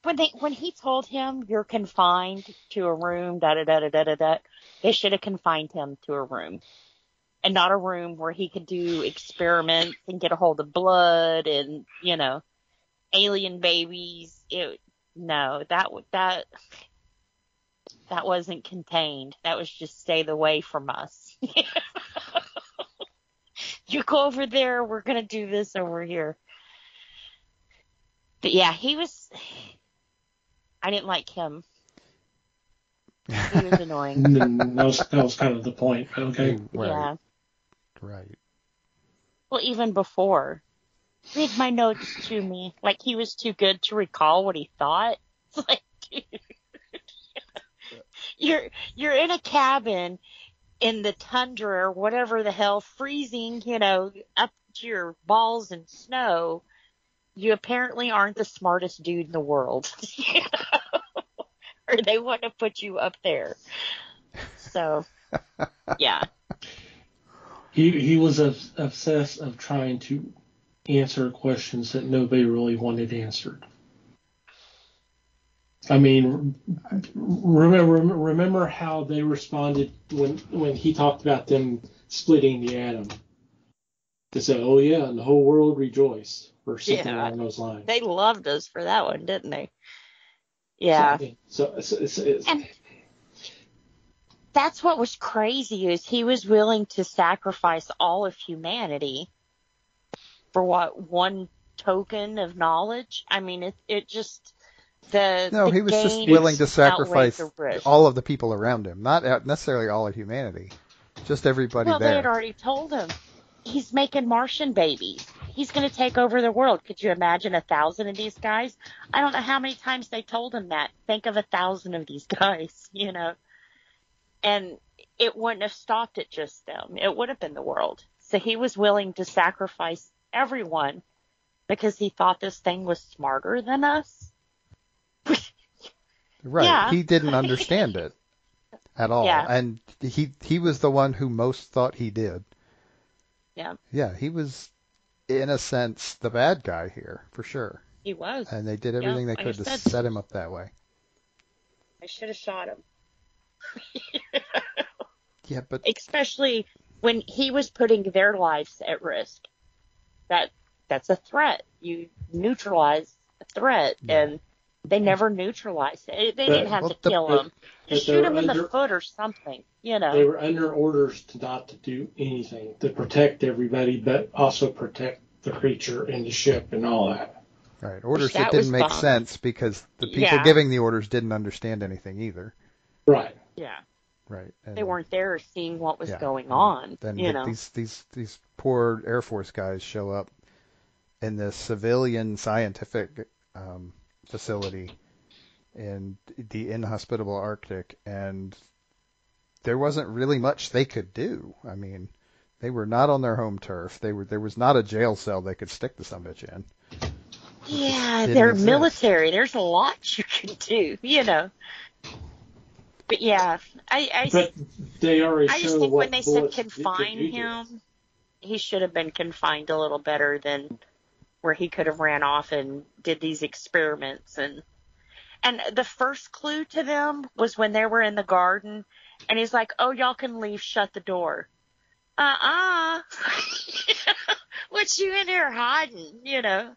When he told him you're confined to a room, they should have confined him to a room, and not a room where he could do experiments and get a hold of blood and alien babies. No, that wasn't contained. That was just stay away from us. You go over there. We're gonna do this over here. But yeah, I didn't like him. He was annoying. that was kind of the point. Okay. Right. Yeah. Right. Well, even before, read my notes to me. Like he was too good to recall what he thought. It's like, dude, you're in a cabin in the tundra or whatever the hell, freezing, up to your balls in snow. You apparently aren't the smartest dude in the world. Or they wouldn't have put you up there. So, yeah. He was obsessed of trying to answer questions that nobody really wanted answered. I mean, remember how they responded when he talked about them splitting the atom? They said, "Oh yeah, and the whole world rejoiced," or something along those lines. They loved us for that one, didn't they? Yeah. So and that's what was crazy is he was willing to sacrifice all of humanity for what, one token of knowledge? I mean, it just he was just willing to sacrifice all of the people around him, not necessarily all of humanity, just everybody there. Well, they had already told him he's making Martian babies. He's going to take over the world. Could you imagine 1,000 of these guys? I don't know how many times they told him that. Think of 1,000 of these guys, And it wouldn't have stopped at just them. It would have been the world. So he was willing to sacrifice everyone because he thought this thing was smarter than us. Right. Yeah. He didn't understand it at all. Yeah. And he was the one who most thought he did. Yeah. Yeah, he was, in a sense, the bad guy here, for sure. He was. And they did everything they could to set him up that way. I should have shot him. Yeah, but especially when he was putting their lives at risk. That's a threat. You neutralize a threat, and they never neutralized it. They didn't have to kill him. Just shoot him in the foot or something, They were under orders not to do anything, to protect everybody, but also protect the creature and the ship and all that. Right. Orders that didn't make sense because the people giving the orders didn't understand anything either. Right. Yeah. Right. They And weren't there seeing what was yeah, going and on, then you know. these poor Air Force guys show up in this civilian scientific facility in the inhospitable Arctic, and there wasn't really much they could do. I mean, they were not on their home turf. There was not a jail cell they could stick the sumbitch in. Yeah, didn't they're exist. military. There's a lot you can do, you know. But yeah, But they already I just show think what when they said bullets confine could do. him, he should have been confined a little better than where he could have ran off and did these experiments. And the first clue to them was when they were in the garden, and he's like, "Oh, y'all can leave. Shut the door." What you in here hiding? You know,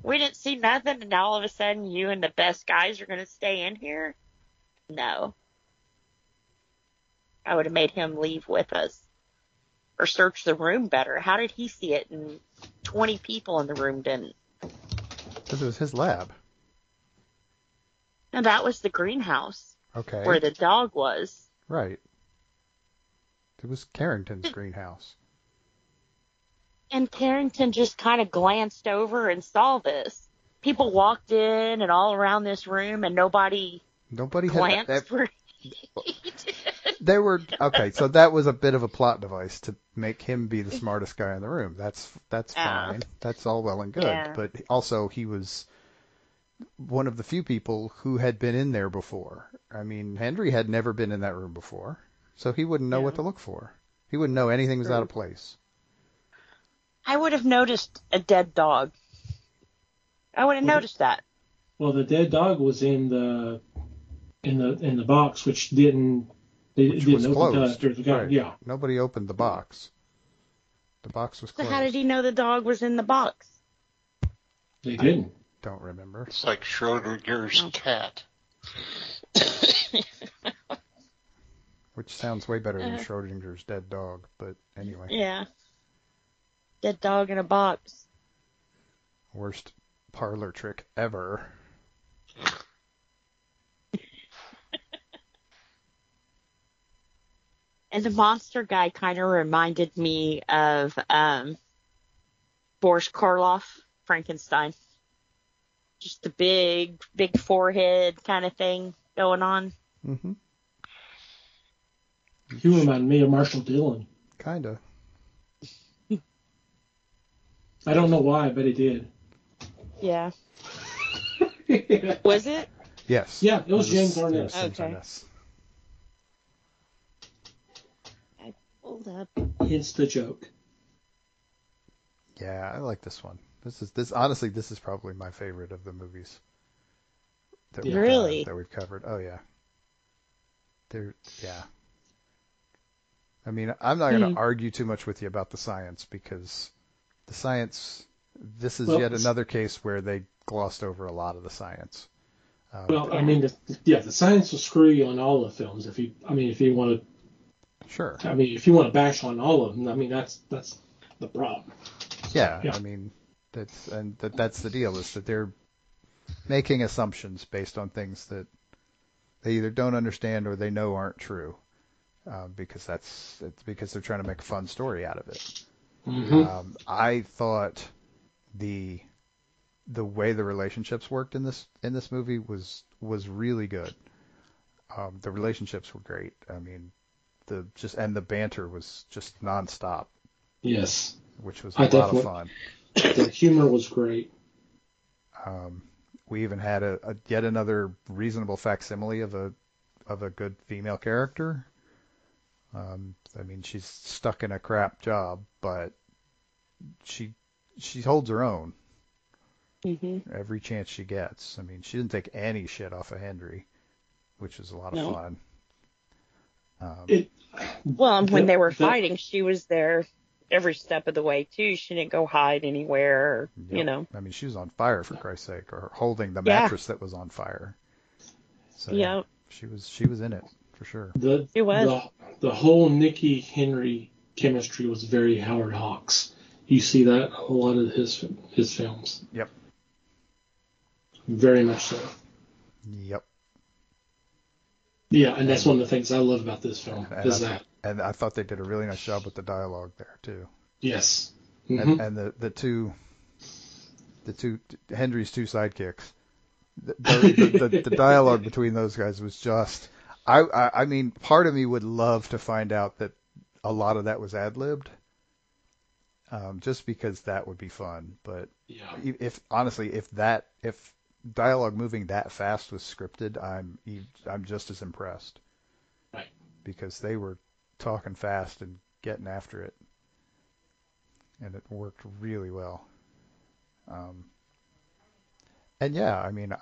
we didn't see nothing, and now all of a sudden you and the best guys are going to stay in here? No. I would have made him leave with us. Or search the room better. How did he see it and 20 people in the room didn't? Because it was his lab. And that was the greenhouse. Okay. Where the dog was. Right. It was Carrington's greenhouse. And Carrington just kind of glanced over and saw this. People walked in and all around this room, and nobody glanced had where he did. They were okay. So that was a bit of a plot device to make him be the smartest guy in the room. That's fine. That's all well and good. Yeah. But also, he was one of the few people who had been in there before. I mean, Henry had never been in that room before, so he wouldn't know what to look for. He wouldn't know anything was out of place. I would have noticed a dead dog. I would have noticed that. Well, the dead dog was in the box, which didn't Was open closed. after the guy. Right. Yeah, Nobody opened the box. The box was So closed. how did he know the dog was in the box? they didn't. Don't remember. It's like Schrodinger's cat. Which sounds way better than Schrodinger's dead dog. But anyway. Yeah. Dead dog in a box. Worst parlor trick ever. And the monster guy kind of reminded me of Boris Karloff, Frankenstein. Just the big forehead kind of thing going on. Mm-hmm. He reminded me of Marshall Dillon. Kinda. I don't know why, but he did. Yeah. Was it? Yes. Yeah, it was James Arness. It was James Okay. Arness. I pulled up. Hence the joke. Yeah, I like this one. Honestly, this is probably my favorite of the movies that Really? that we've covered. Oh yeah. Yeah. I mean, I'm not going to argue too much with you about the science because the science. This is yet another case where they glossed over a lot of the science. Well, I mean, the science will screw you on all the films. If you want to, Sure. I mean, if you want to bash on all of them, I mean, that's the problem. Yeah, Yeah. I mean, that's the deal is that they're making assumptions based on things that they either don't understand or they know aren't true, because they're trying to make a fun story out of it. Mm-hmm. I thought the way the relationships worked in this movie was really good. The relationships were great. I mean, the banter was just nonstop, Yes, which was I a lot of definitely- fun. the humor was great. We even had a yet another reasonable facsimile of a good female character. I mean, she's stuck in a crap job, but she holds her own Mm-hmm. every chance she gets. I mean, she didn't take any shit off of Henry, which was a lot of No. fun. Well, and when they were That- fighting, she was there every step of the way too. She didn't go hide anywhere, or, you Yep. know. I mean, she was on fire for Christ's sake, or holding the Yeah. mattress that was on fire. So Yeah. she was in it for sure. It was. The whole Nikki Henry chemistry was very Howard Hawks. You see that a lot of his films. Yep. Very much so. Yep. Yeah, and that's And, one of the things I love about this film and is that. I thought they did a really nice job with the dialogue there too. Yes. And Hmm. and the two Hendry's two sidekicks, the dialogue between those guys was just. I mean, part of me would love to find out that a lot of that was ad-libbed, just because that would be fun. But Yeah. if honestly, if dialogue moving that fast was scripted, I'm just as impressed Right. because they were talking fast and getting after it, and it worked really well. Um, and yeah, I mean,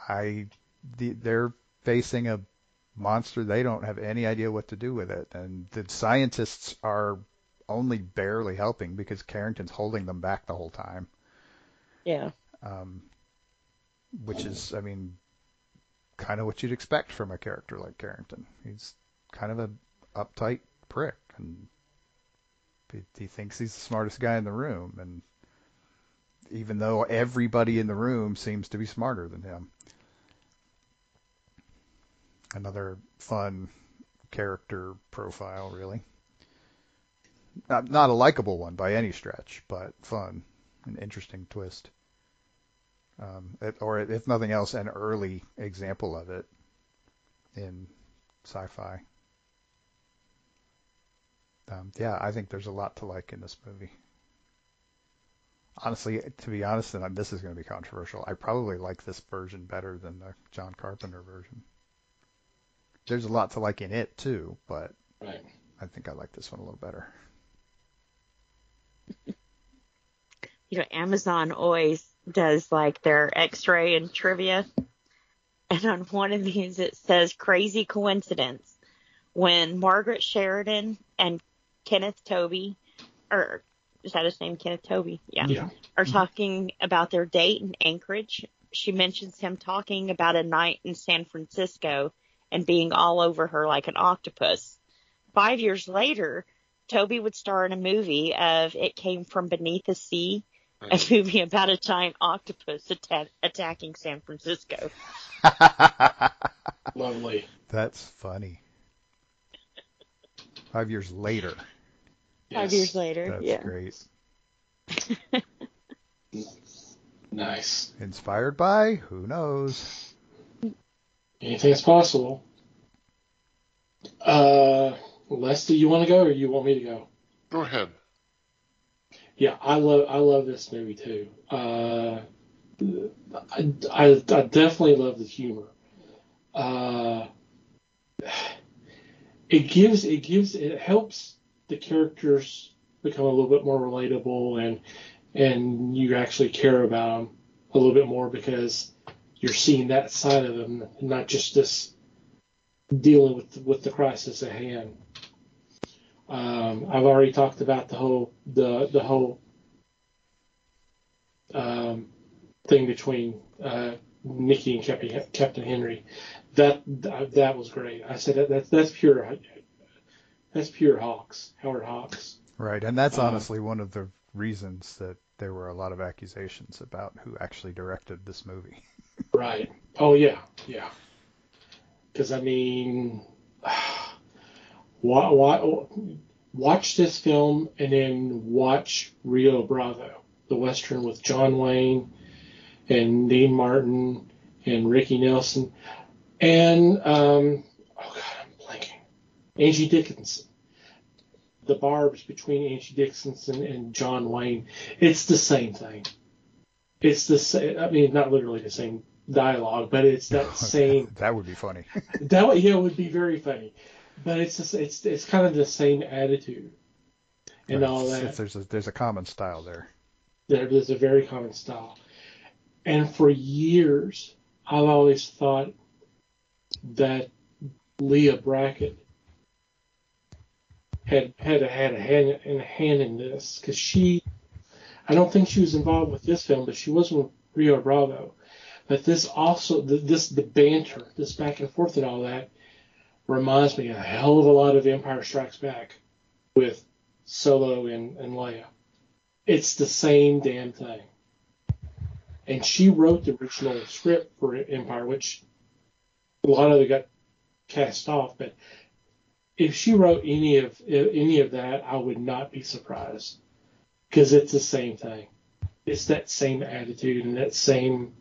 they're facing a monster. They don't have any idea what to do with it, and the scientists are only barely helping because Carrington's holding them back the whole time. Yeah. Um, which is, I mean, kind of what you'd expect from a character like Carrington. He's kind of an uptight prick, and he thinks he's the smartest guy in the room, and even though everybody in the room seems to be smarter than him. Another fun character profile, really. Not a likable one by any stretch, but fun, an interesting twist. Or if nothing else, an early example of it in sci-fi. Yeah, I think there's a lot to like in this movie. Honestly, to be honest, and this is going to be controversial, I probably like this version better than the John Carpenter version. There's a lot to like in it too, but Right. I think I like this one a little better. Amazon always does like their X-ray and trivia. And on one of these, it says crazy coincidence when Margaret Sheridan and Kenneth Tobey, or is that his name? Kenneth Tobey? Yeah. Yeah. Are talking about their date in Anchorage. She mentions him talking about a night in San Francisco and being all over her like an octopus. 5 years later, Toby would star in a movie of It Came From Beneath the Sea, a movie about a giant octopus attacking San Francisco. Lovely. That's funny. 5 years later. Yes. 5 years later, That's yeah. great. Nice. Inspired by? Who knows? Anything's possible. Les, do you want to go or you want me to go? Go ahead. Yeah, I love this movie too. I definitely love the humor. It helps the characters become a little bit more relatable and you actually care about them a little bit more because you're seeing that side of them, not just this dealing with the crisis at hand. I've already talked about the whole thing between Nikki and Captain Henry. That was great. I said that's pure Hawks, Howard Hawks. Right, and that's honestly one of the reasons that there were a lot of accusations about who actually directed this movie. Right. Oh yeah, yeah. Because I mean, watch this film and then watch Rio Bravo, the Western with John Wayne and Dean Martin and Ricky Nelson and I'm blanking. Angie Dickinson. The barbs between Angie Dickinson and John Wayne. It's the same thing. It's the same. I mean, not literally the same dialogue, but it's that same. That would be funny. It would be very funny, but it's kind of the same attitude and Right. all that. There's a common style there. There's a very common style, and for years I've always thought that Leah Brackett had a hand in this because I don't think she was involved with this film, but she was with Rio Bravo. But this also, the banter, this back and forth and all that, reminds me a hell of a lot of Empire Strikes Back with Solo and Leia. It's the same damn thing. And she wrote the original script for Empire, which a lot of it got cast off, but if she wrote any of that, I would not be surprised, because it's the same thing. It's that same attitude and that same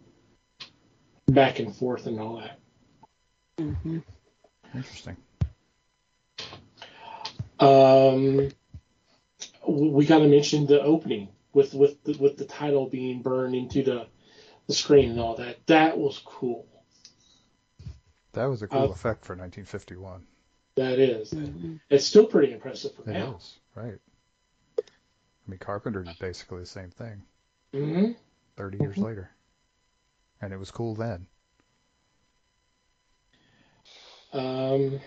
back and forth and all that. Mm-hmm. Interesting. We got to mention the opening with the title being burned into the screen and all that. That was cool. That was a cool effect for 1951. That is. Mm-hmm. It's still pretty impressive for now. It is, right. I mean, Carpenter did basically the same thing. Mm-hmm. 30 years later. And it was cool then. I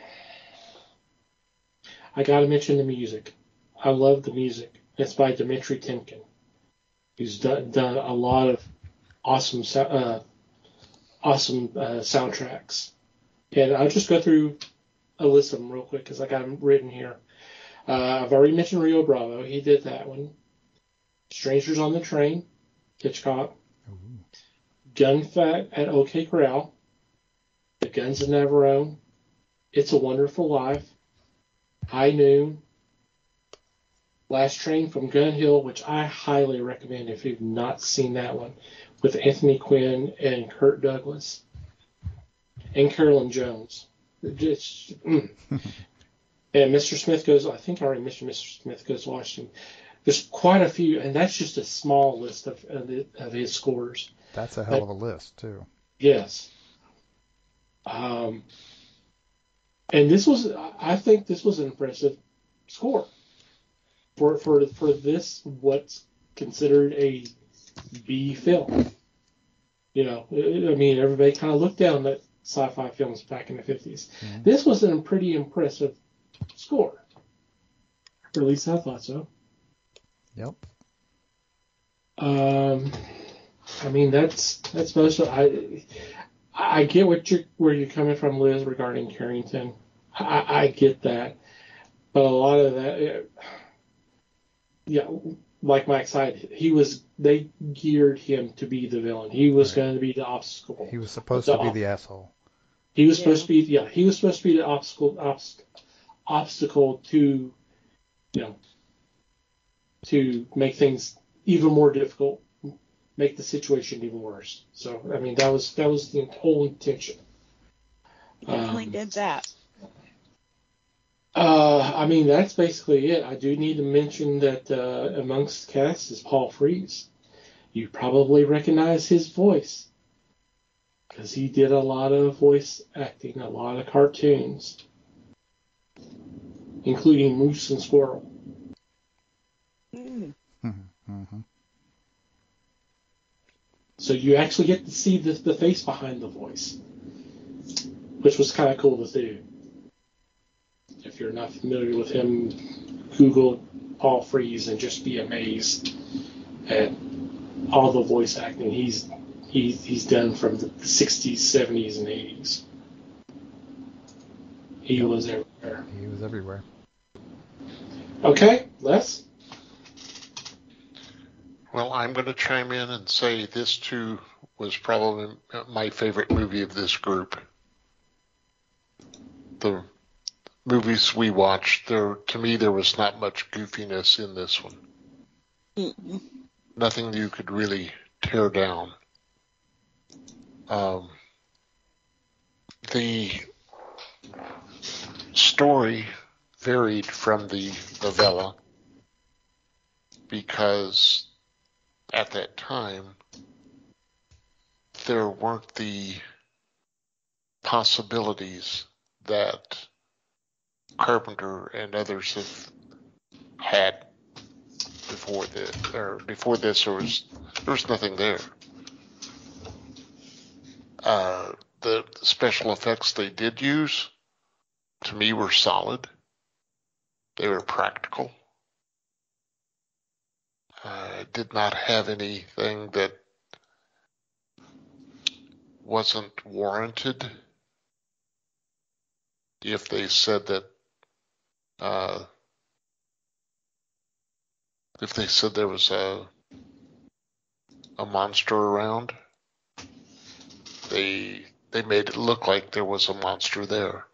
got to mention the music. I love the music. It's by Dmitri Timkin, who's done a lot of awesome soundtracks. And I'll just go through a list of them real quick because I got them written here. I've already mentioned Rio Bravo. He did that one. Strangers on the Train, Hitchcock. Ooh. Gunfight at OK Corral. The Guns of Navarone. It's a Wonderful Life. High Noon. Last Train from Gun Hill, which I highly recommend if you've not seen that one, with Anthony Quinn and Kirk Douglas. And Carolyn Jones. And Mr. Smith Goes, I think I already mentioned Mr. Smith Goes Washington. There's quite a few, and that's just a small list of his scores. That's a hell of a list, too. Yes. And I think this was an impressive score for this, what's considered a B film. You know, I mean, everybody kind of looked down at sci-fi films back in the 50s. Mm-hmm. This was a pretty impressive score. Or at least I thought so. Yep. I mean, that's most of I get where you're coming from, Liz, regarding Carrington. I get that, but a lot of that, yeah, like Mike said, they geared him to be the villain. He was going to be the obstacle. He was supposed to be the asshole. He was supposed to be, he was supposed to be the obstacle to, to make things even more difficult, make the situation even worse. So, I mean, that was the whole intention. Definitely did that. I mean, that's basically it. I do need to mention that amongst the cast is Paul Frees. You probably recognize his voice because he did a lot of voice acting, a lot of cartoons, including Moose and Squirrel. Mm-hmm. So you actually get to see the face behind the voice, which was kind of cool to do. If you're not familiar with him, Google Paul Frees and just be amazed at all the voice acting he's done from the 60s, 70s, and 80s. He was everywhere. He was everywhere. Okay, Les? Well, I'm going to chime in and say this, too, was probably my favorite movie of this group. The movies we watched, to me, there was not much goofiness in this one. Mm-mm. Nothing you could really tear down. The story varied from the novella because at that time there weren't the possibilities that Carpenter and others have had before this. There was nothing there. The special effects they did use, to me, were solid. They were practical. Did not have anything that wasn't warranted. If they said that, if they said there was a monster around, they made it look like there was a monster there.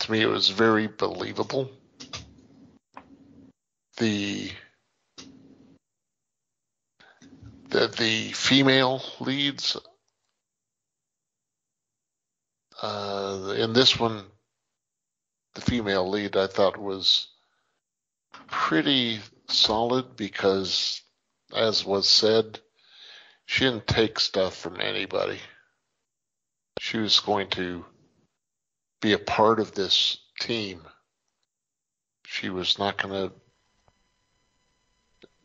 to me, it was very believable. The female leads in this one, the female lead I thought was pretty solid because, as was said, she didn't take stuff from anybody. She was going to be a part of this team. She was not going to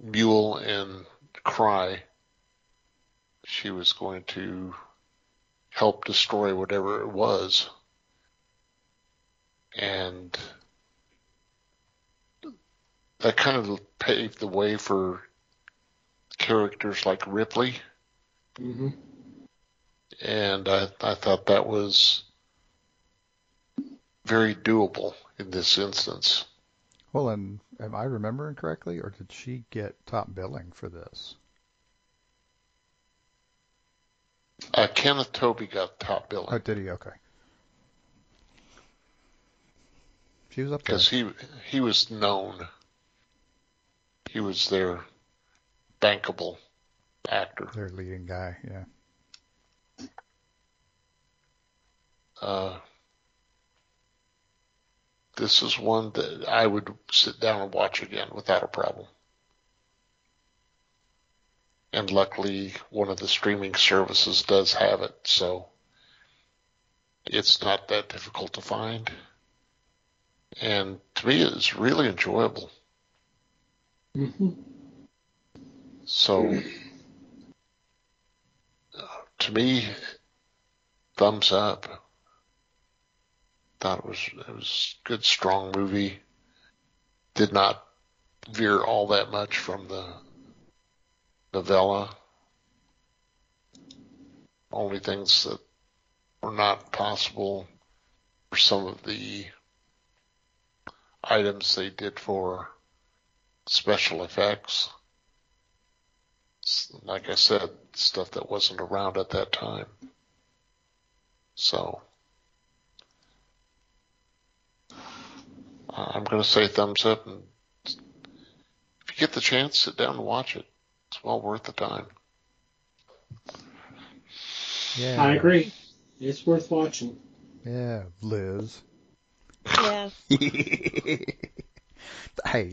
mule and cry. She was going to help destroy whatever it was. And that kind of paved the way for characters like Ripley. Mm-hmm. And I thought that was very doable in this instance. Well, and am I remembering correctly, or did she get top billing for this? Kenneth Tobey got top billing. Oh, did he? Okay. She was up there. Because he was known. He was their bankable actor. Their leading guy, yeah. This is one that I would sit down and watch again without a problem. And luckily, one of the streaming services does have it, so it's not that difficult to find. And to me, it's really enjoyable. Mm-hmm. So, to me, thumbs up. Thought it was a good, strong movie. Did not veer all that much from the novella. Only things that were not possible were some of the items they did for special effects. Like I said, stuff that wasn't around at that time. So, I'm going to say thumbs up, and if you get the chance, sit down and watch it. It's well worth the time. Yeah. I agree. It's worth watching. Yeah, Liz. Yeah. Hey,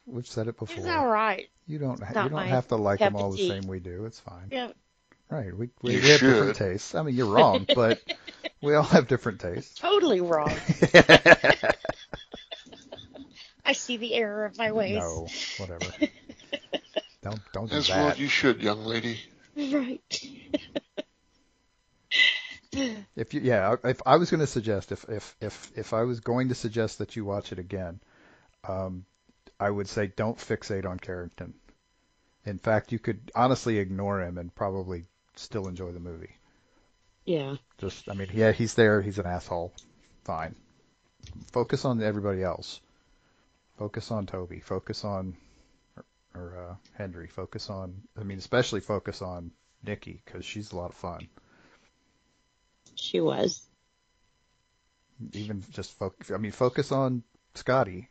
we've said it before. It's all right. You don't Not you don't have to like cup them of all the tea. same we do. It's fine. Yeah. Right. We You have different should. tastes. I mean, you're wrong, but we all have different tastes. Totally wrong. I see the error of my ways. No, whatever. Don't do As well, that. you should, young lady. Right. If I was going to suggest, if I was going to suggest that you watch it again, I would say don't fixate on Carrington. In fact, you could honestly ignore him and probably still enjoy the movie. Yeah. Just, I mean, yeah, he's there. He's an asshole. Fine. Focus on everybody else. Focus on Toby. Focus on or Henry. Focus on, especially focus on Nikki, because she's a lot of fun. She was. Even just focus on Scotty,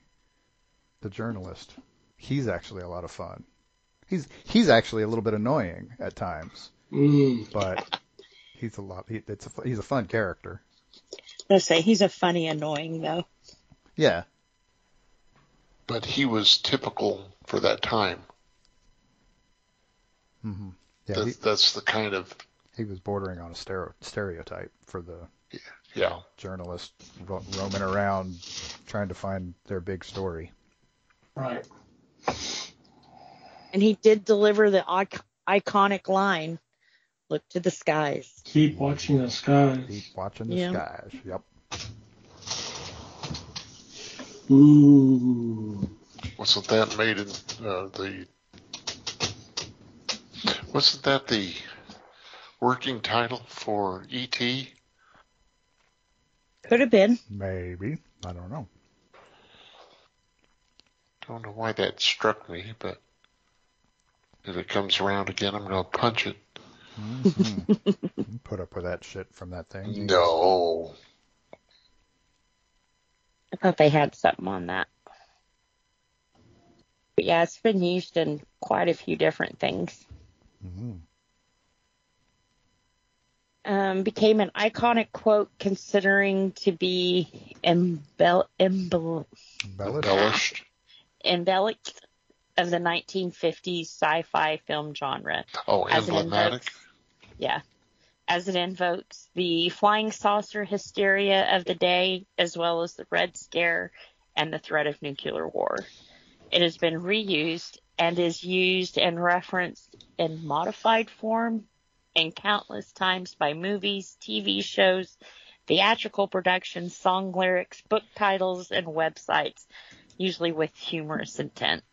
the journalist. He's actually a lot of fun. He's actually a little bit annoying at times, but he's a fun character. Let's say he's a funny annoying though. Yeah. But he was typical for that time. Mm-hmm. Yeah. That's the kind of... He was bordering on a stereotype for the journalist roaming around trying to find their big story. Right. And he did deliver the iconic line, "Look to the skies." Keep watching the skies. Keep watching the skies. Yep. Ooh. Wasn't that made in Wasn't that the working title for E.T.? Could have been. Maybe. I don't know. Don't know why that struck me, but if it comes around again, I'm going to punch it. Mm-hmm. Put up with that shit from that thing. No. I thought they had something on that. But yeah, it's been used in quite a few different things. Mm-hmm. Became an iconic quote considering to be embellished of the 1950s sci-fi film genre. Oh, as emblematic. As it invokes the flying saucer hysteria of the day, as well as the Red Scare and the threat of nuclear war. It has been reused and is used and referenced in modified form and countless times by movies, TV shows, theatrical productions, song lyrics, book titles, and websites, usually with humorous intent.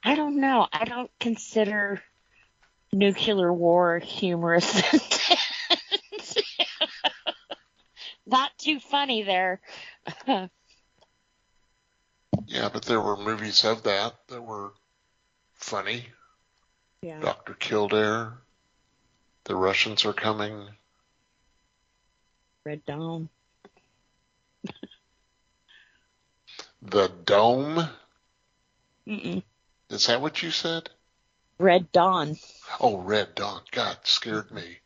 I don't know. I don't consider nuclear war humorous intent. Not too funny there. Yeah, but there were movies of that were funny. Yeah. Dr. Kildare, The Russians Are Coming. Red Dawn. The Dome? Mm-mm. Is that what you said? Red Dawn. Oh, Red Dawn. God, scared me.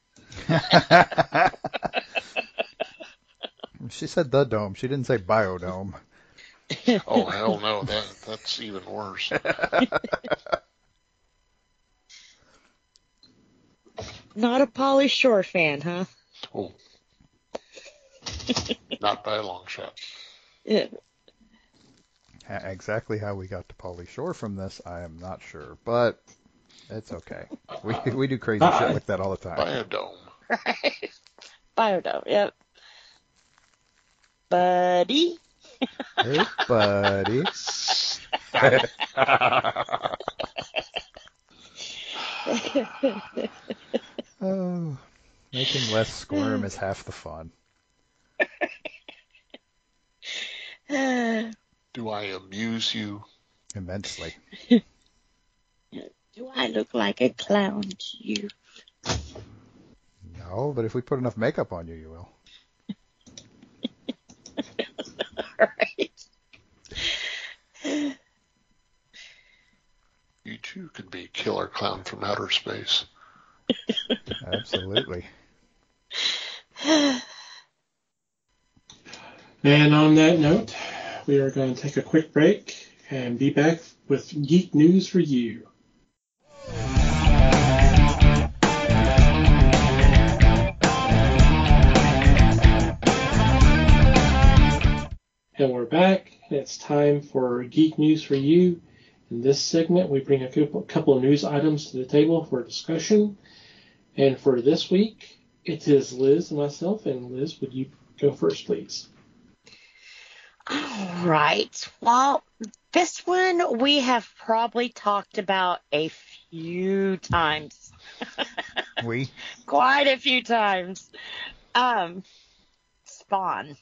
She said the dome. She didn't say biodome. Oh, hell no. That's even worse. Not a Pauly Shore fan, huh? Oh. Not by a long shot. Yeah. Exactly how we got to Pauly Shore from this, I am not sure, but it's okay. We do crazy shit like that all the time. Biodome. Right. Biodome, yep. Buddy. Hey, buddy. Oh, making Les squirm is half the fun. Do I amuse you? Immensely. Do I look like a clown to you? No, but if we put enough makeup on you, you will. Right. You too could be Killer Clown from Outer Space. Absolutely. And on that note, we are going to take a quick break and be back with Geek News for you. And we're back. It's time for Geek News for you. In this segment, we bring a couple of news items to the table for discussion. And for this week, it is Liz and myself. And Liz, would you go first, please? All right. Well, this one we have probably talked about a few times. Quite a few times. Spawn.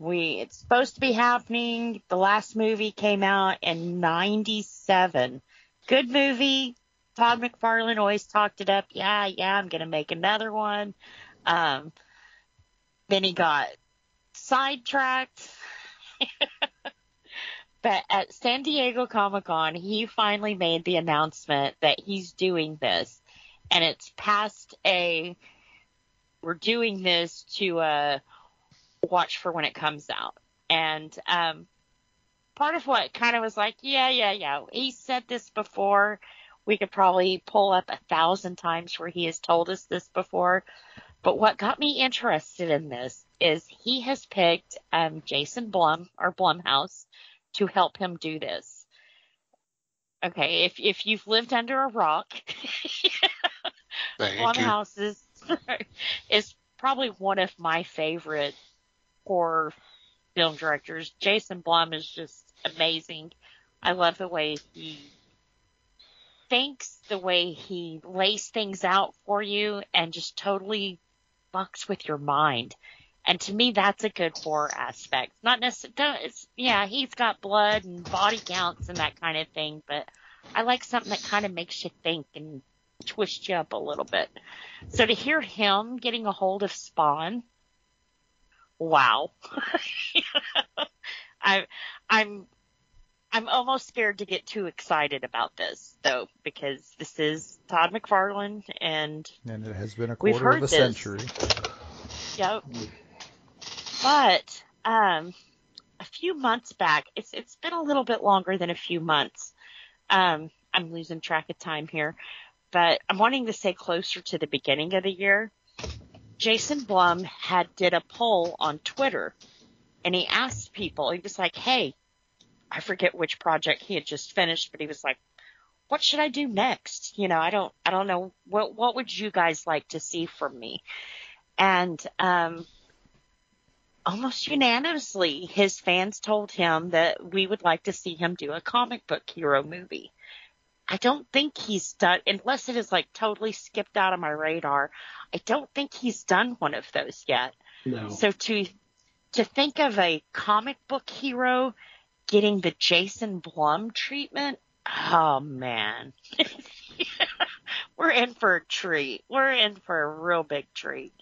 It's supposed to be happening. The last movie came out in 97. Good movie. Todd McFarlane always talked it up. Yeah, I'm going to make another one. Then he got sidetracked. But at San Diego Comic-Con, he finally made the announcement that he's doing this. And it's past we're doing this to watch for when it comes out. And part of what kind of was like, yeah, he said this before. We could probably pull up 1,000 times where he has told us this before. But what got me interested in this is he has picked Jason Blum, or Blumhouse, to help him do this. Okay, if you've lived under a rock, Blumhouse is probably one of my favorite horror film directors. Jason Blum is just amazing. I love the way he thinks, the way he lays things out for you, and just totally fucks with your mind. And to me, that's a good horror aspect. Not necessarily, he's got blood and body counts and that kind of thing, but I like something that kind of makes you think and twist you up a little bit. So to hear him getting a hold of Spawn wow. I, I'm I'm almost scared to get too excited about this, though, because this is Todd McFarlane, and it has been a we've quarter of heard a this. century. Yep. But a few months back, it's been a little bit longer than a few months. I'm losing track of time here, but I'm wanting to say closer to the beginning of the year. Jason Blum did a poll on Twitter, and he asked people. He was like, "Hey," I forget which project he had just finished, but he was like, "What should I do next? You know, I don't know. What would you guys like to see from me?" And almost unanimously, his fans told him that we would like to see him do a comic book hero movie. I don't think he's done, unless it is like totally skipped out of my radar. I don't think he's done one of those yet. No. So to think of a comic book hero getting the Jason Blum treatment, oh man, we're in for a treat. We're in for a real big treat.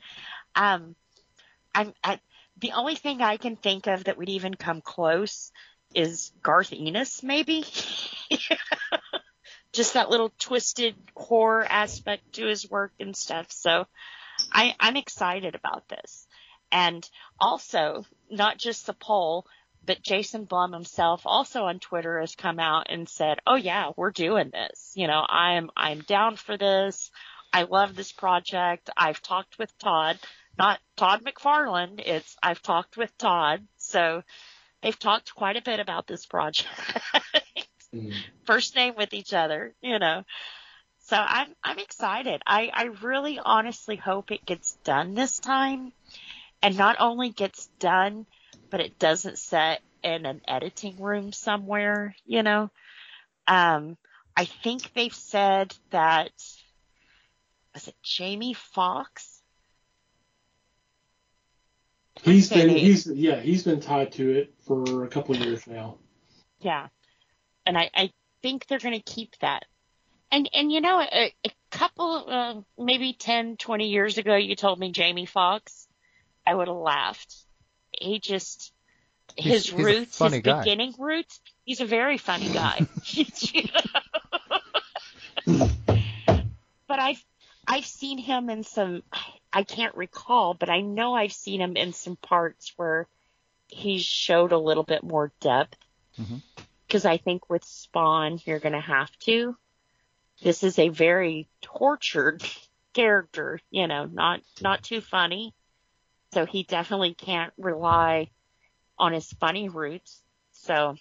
The only thing I can think of that would even come close is Garth Ennis, maybe. Just that little twisted horror aspect to his work and stuff. So I'm excited about this. And also, not just the poll, but Jason Blum himself also on Twitter has come out and said, "Oh yeah, we're doing this. You know, I'm down for this. I love this project. I've talked with Todd, not Todd McFarlane. I've talked with Todd." So they've talked quite a bit about this project. First name with each other, you know. So I'm excited. I really honestly hope it gets done this time, and not only gets done, but it doesn't set in an editing room somewhere, you know. I think they've said that, was it Jamie Foxx? He's been tied to it for a couple of years now. Yeah. And I think they're going to keep that. And you know, a couple, maybe 10, 20 years ago, you told me Jamie Foxx, I would have laughed. His roots, his beginning roots, he's a very funny guy. But I've seen him in some, I can't recall, but I know I've seen him in some parts where he showed a little bit more depth. Because I think with Spawn, you're going to have to. This is a very tortured character, you know, not too funny. So he definitely can't rely on his funny roots. So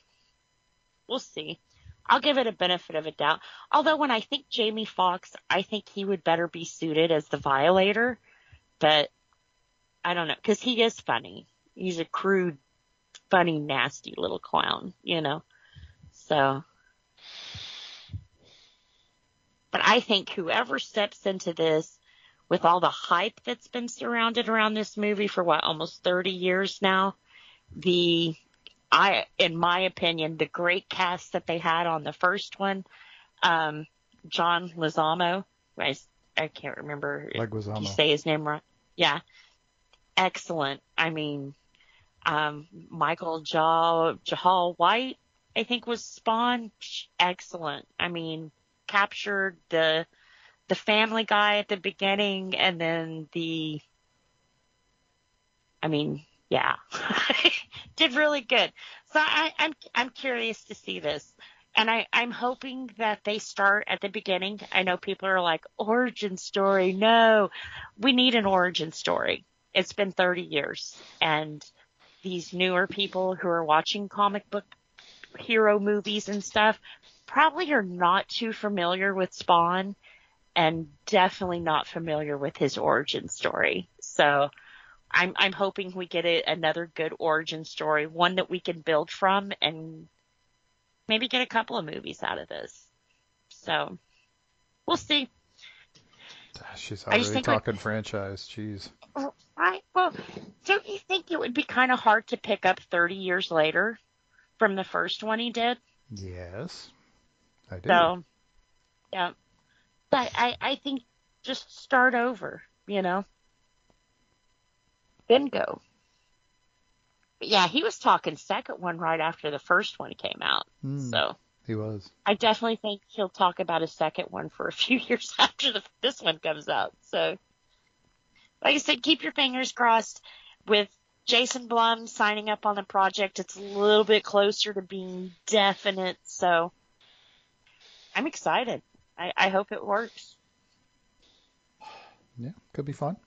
we'll see. I'll give it a benefit of a doubt. Although when I think Jamie Foxx, I think he would better be suited as the Violator. But I don't know, because he is funny. He's a crude, funny, nasty little clown, you know. So, but I think whoever steps into this with all the hype that's been surrounded around this movie for almost 30 years now, in my opinion, the great cast that they had on the first one, John Leguizamo, I can't remember if you say his name right. Yeah. Excellent. I mean, Michael Jahal White, I think, was Spawn. Excellent. I mean, captured the Family Guy at the beginning, and then yeah, did really good. So I'm curious to see this, and I'm hoping that they start at the beginning. I know people are like, origin story. No, we need an origin story. It's been 30 years, and these newer people who are watching comic book hero movies and stuff probably are not too familiar with Spawn, and definitely not familiar with his origin story. So I'm hoping we get another good origin story, one that we can build from, and maybe get a couple of movies out of this. So we'll see. She's already talking franchise. Jeez. Right. Well, don't you think it would be kind of hard to pick up 30 years later from the first one he did? Yes, I do. So, yeah. But I think just start over, you know. Then go. But yeah, he was talking second one right after the first one came out. So He was. I definitely think he'll talk about a second one for a few years after this one comes out. So, like I said, keep your fingers crossed. With Jason Blum signing up on the project, it's a little bit closer to being definite. So I'm excited. I hope it works. Yeah, could be fun.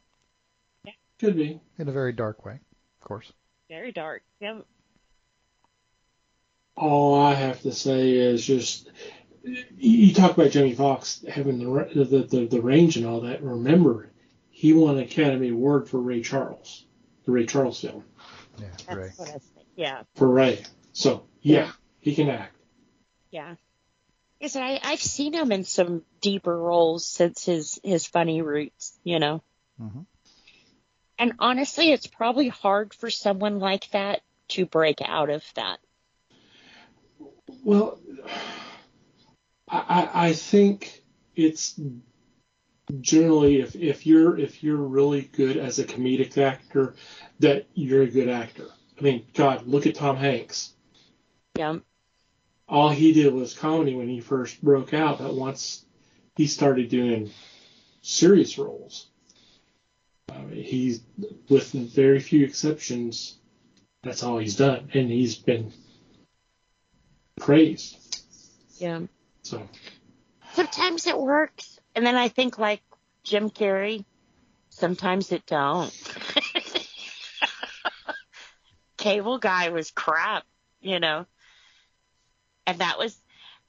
Could be. In a very dark way, of course. Very dark. Yeah. All I have to say is just, you talk about Jamie Foxx having the range and all that. Remember, he won an Academy Award for Ray Charles, the Ray Charles film. Yeah, That's Ray. what I think. Yeah. For Ray. So, yeah, he can act. Yeah. I said I've seen him in some deeper roles since his funny roots, you know. Mm-hmm. And honestly, it's probably hard for someone like that to break out of that. Well, I think it's generally if you're really good as a comedic actor, that you're a good actor. I mean, God, look at Tom Hanks. Yeah. All he did was comedy when he first broke out, but once he started doing serious roles, he's, with very few exceptions, that's all he's done, and he's been praised. Yeah. So Sometimes it works, and then I think like Jim Carrey, sometimes it don't. Cable Guy was crap, you know. And that was,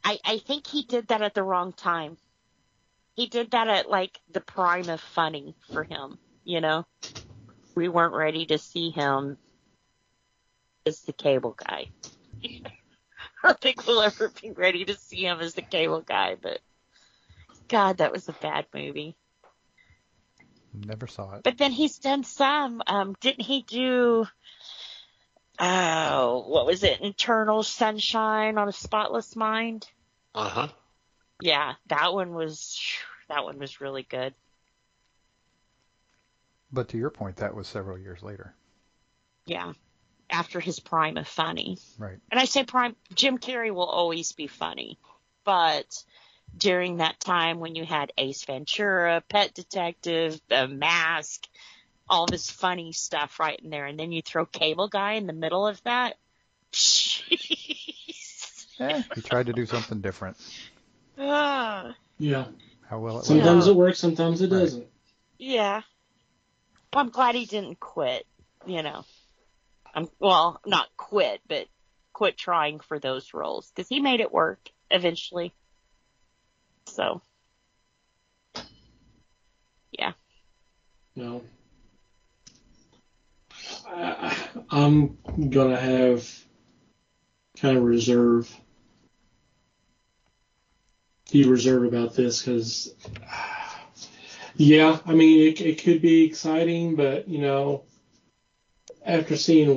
I think he did that at the wrong time. He did that at like the prime of funny for him, you know. We weren't ready to see him as the Cable Guy. I don't think we'll ever be ready to see him as the Cable Guy, but God, that was a bad movie. Never saw it. But then he's done some. Didn't he do, what was it? Eternal Sunshine on a Spotless Mind? Uh-huh. Yeah, that one was really good. But to your point, that was several years later. Yeah, after his prime of funny. Right. And I say prime, Jim Carrey will always be funny, but during that time when you had Ace Ventura, Pet Detective, The Mask, all this funny stuff right in there, and then you throw Cable Guy in the middle of that. Jeez. Yeah, he tried to do something different. Ah, yeah, How well it sometimes went. it works, sometimes it Right. doesn't. yeah. Well, I'm glad he didn't quit, you know. Well, not quit, but quit trying for those roles, because he made it work eventually. So, yeah. No. I'm gonna have kind of be reserved about this because, yeah, I mean it could be exciting, but you know, after seeing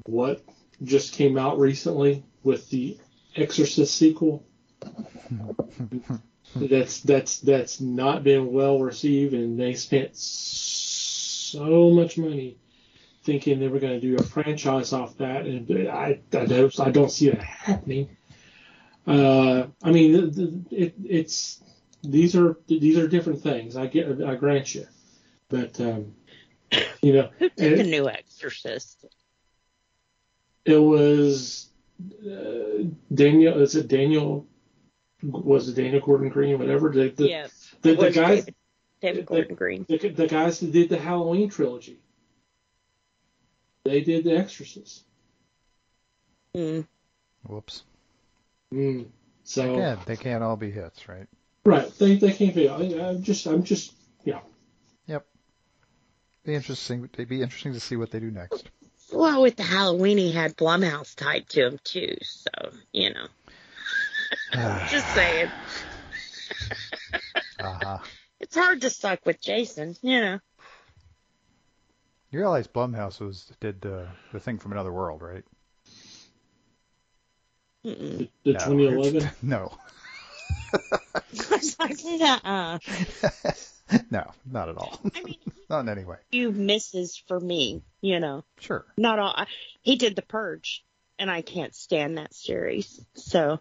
what just came out recently with the Exorcist sequel, that's not been well received, and they spent so much money thinking they were going to do a franchise off that, and I don't see that happening. I mean, it's these are different things. I grant you, but you know, Who did the new Exorcist? it was Daniel. Is it Daniel? Was it Daniel Gordon Green? Whatever. Yeah. The It was guys. David Gordon Green. The guys that did the Halloween trilogy. They did The Exorcist. Mm. Whoops. So Again, they can't all be hits, right? right, they can't be. I'm just yeah. Yep. It'd be interesting to see what they do next. Well, with the Halloween, he had Blumhouse tied to him too, so you know. Just saying. Uh-huh. It's hard to suck with Jason, you know. You realize Blumhouse did the thing from Another World, right? Mm-mm. The No. 2011. No. I was like, nah. No, not at all. I mean, Not in any way. few misses for me, you know. Sure. Not all. He did The Purge, and I can't stand that series. So,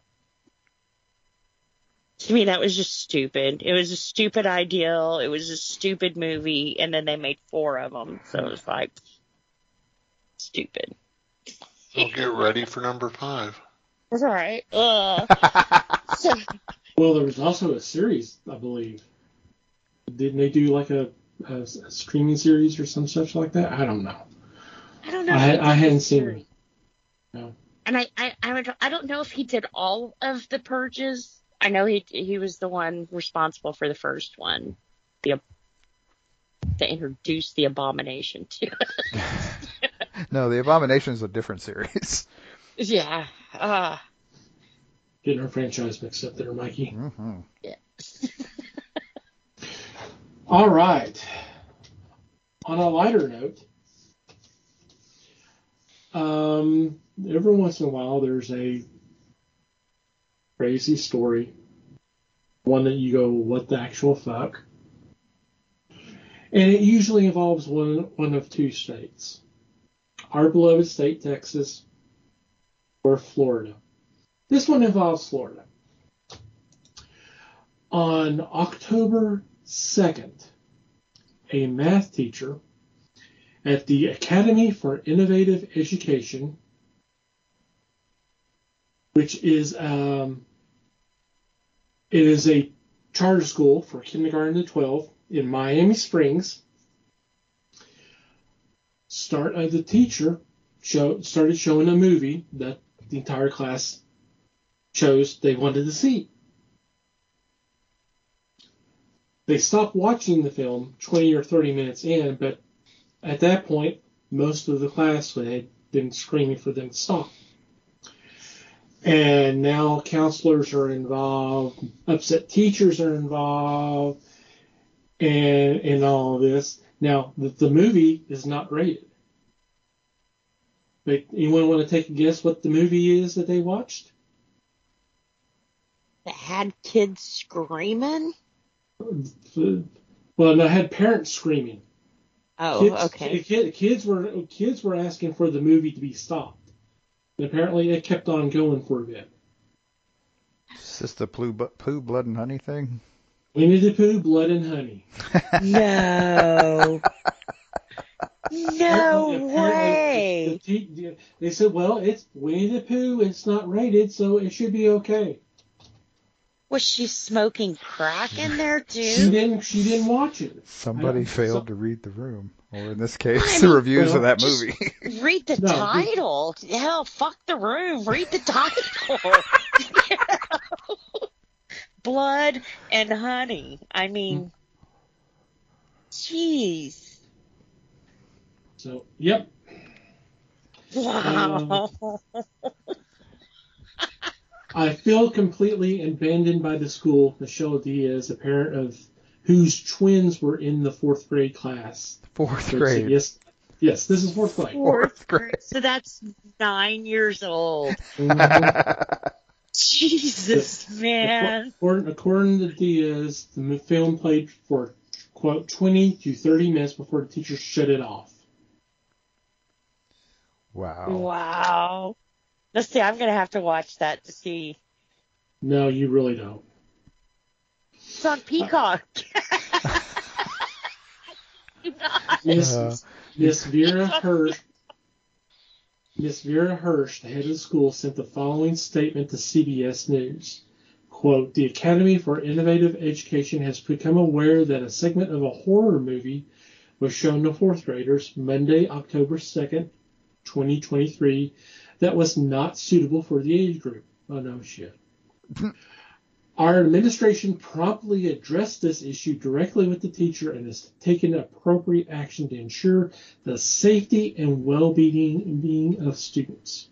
to me, that was just stupid. It was a stupid ideal. It was a stupid movie, and then they made 4 of them. So it was like, stupid. I'll get ready for number 5. That's all right. So, Well, there was also a series, I believe. Didn't they do like a streaming series or some such like that? I don't know. I don't know. I hadn't seen it. No. And I don't know if he did all of the purges. I know he was the one responsible for the first one, to introduce the Abomination to it. No, the Abomination is a different series. Yeah. Getting our franchise mixed up there, Mikey. Mm-hmm. Yeah. All right. On a lighter note, every once in a while there's a crazy story, one that you go, what the actual fuck? And it usually involves one of 2 states. Our beloved state, Texas, or Florida. This one involves Florida. On October 2nd, a math teacher at the Academy for Innovative Education, which is it is a charter school for kindergarten to 12 in Miami Springs. The teacher started showing a movie that the entire class chose they wanted to see. They stopped watching the film 20 or 30 minutes in, but at that point, most of the class had been screaming for them to stop. And now counselors are involved, upset teachers are involved, and all of this. Now, the movie is not rated. But anyone want to take a guess what the movie is that they watched? That had kids screaming? Well, no, it had parents screaming. Oh, okay. Kids were asking for the movie to be stopped. And apparently it kept on going for a bit. Is this the Pooh, Blood and Honey thing? Winnie the Pooh, Blood and Honey. No. No way. They said, well, it's Winnie the Pooh, it's not rated, so it should be okay. Was she smoking crack in there too? She didn't watch it. Somebody failed to read the room, or in this case, the reviews of that movie. Read the title. Hell, fuck the room. Read the title. Blood and Honey. I mean, jeez. So, yep. Wow. I feel completely abandoned by the school. Michelle Diaz, a parent of whose twins were in the 4th grade class. 4th grade. Yes, this is 4th grade. 4th grade. So that's 9 years old. Jesus, man. According to Diaz, the film played for, quote, 20 to 30 minutes before the teacher shut it off. Wow. Let's see, I'm going to have to watch that to see. No, you really don't. It's on Peacock. Miss Vera Hirsch, the head of the school, sent the following statement to CBS News. Quote, the Academy for Innovative Education has become aware that a segment of a horror movie was shown to 4th graders Monday, October 2nd, 2023, that was not suitable for the age group. Oh, no shit. Our administration promptly addressed this issue directly with the teacher and has taken appropriate action to ensure the safety and well-being of students.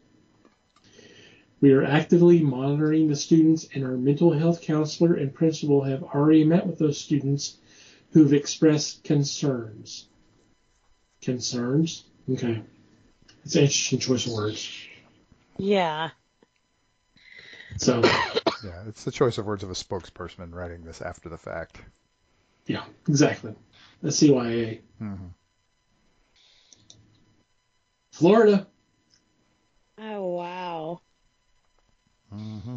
We are actively monitoring the students, and our mental health counselor and principal have already met with those students who've expressed concerns. Concerns? Okay. It's an interesting choice of words. Yeah. So, Yeah, it's the choice of words of a spokesperson writing this after the fact. Yeah, exactly. The CYA. Mm-hmm. Florida. Oh, wow. Mm-hmm.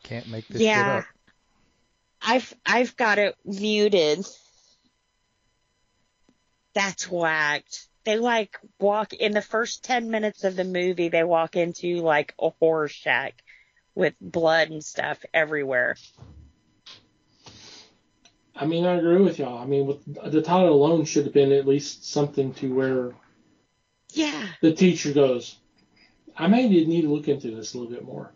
Can't make this shit Yeah, up. I've got it muted. That's whacked. They like walk in the first 10 minutes of the movie, they walk into like a horror shack with blood and stuff everywhere. I mean, I agree with y'all. I mean, with the title alone should have been at least something to where Yeah, the teacher goes, I may need to look into this a little bit more.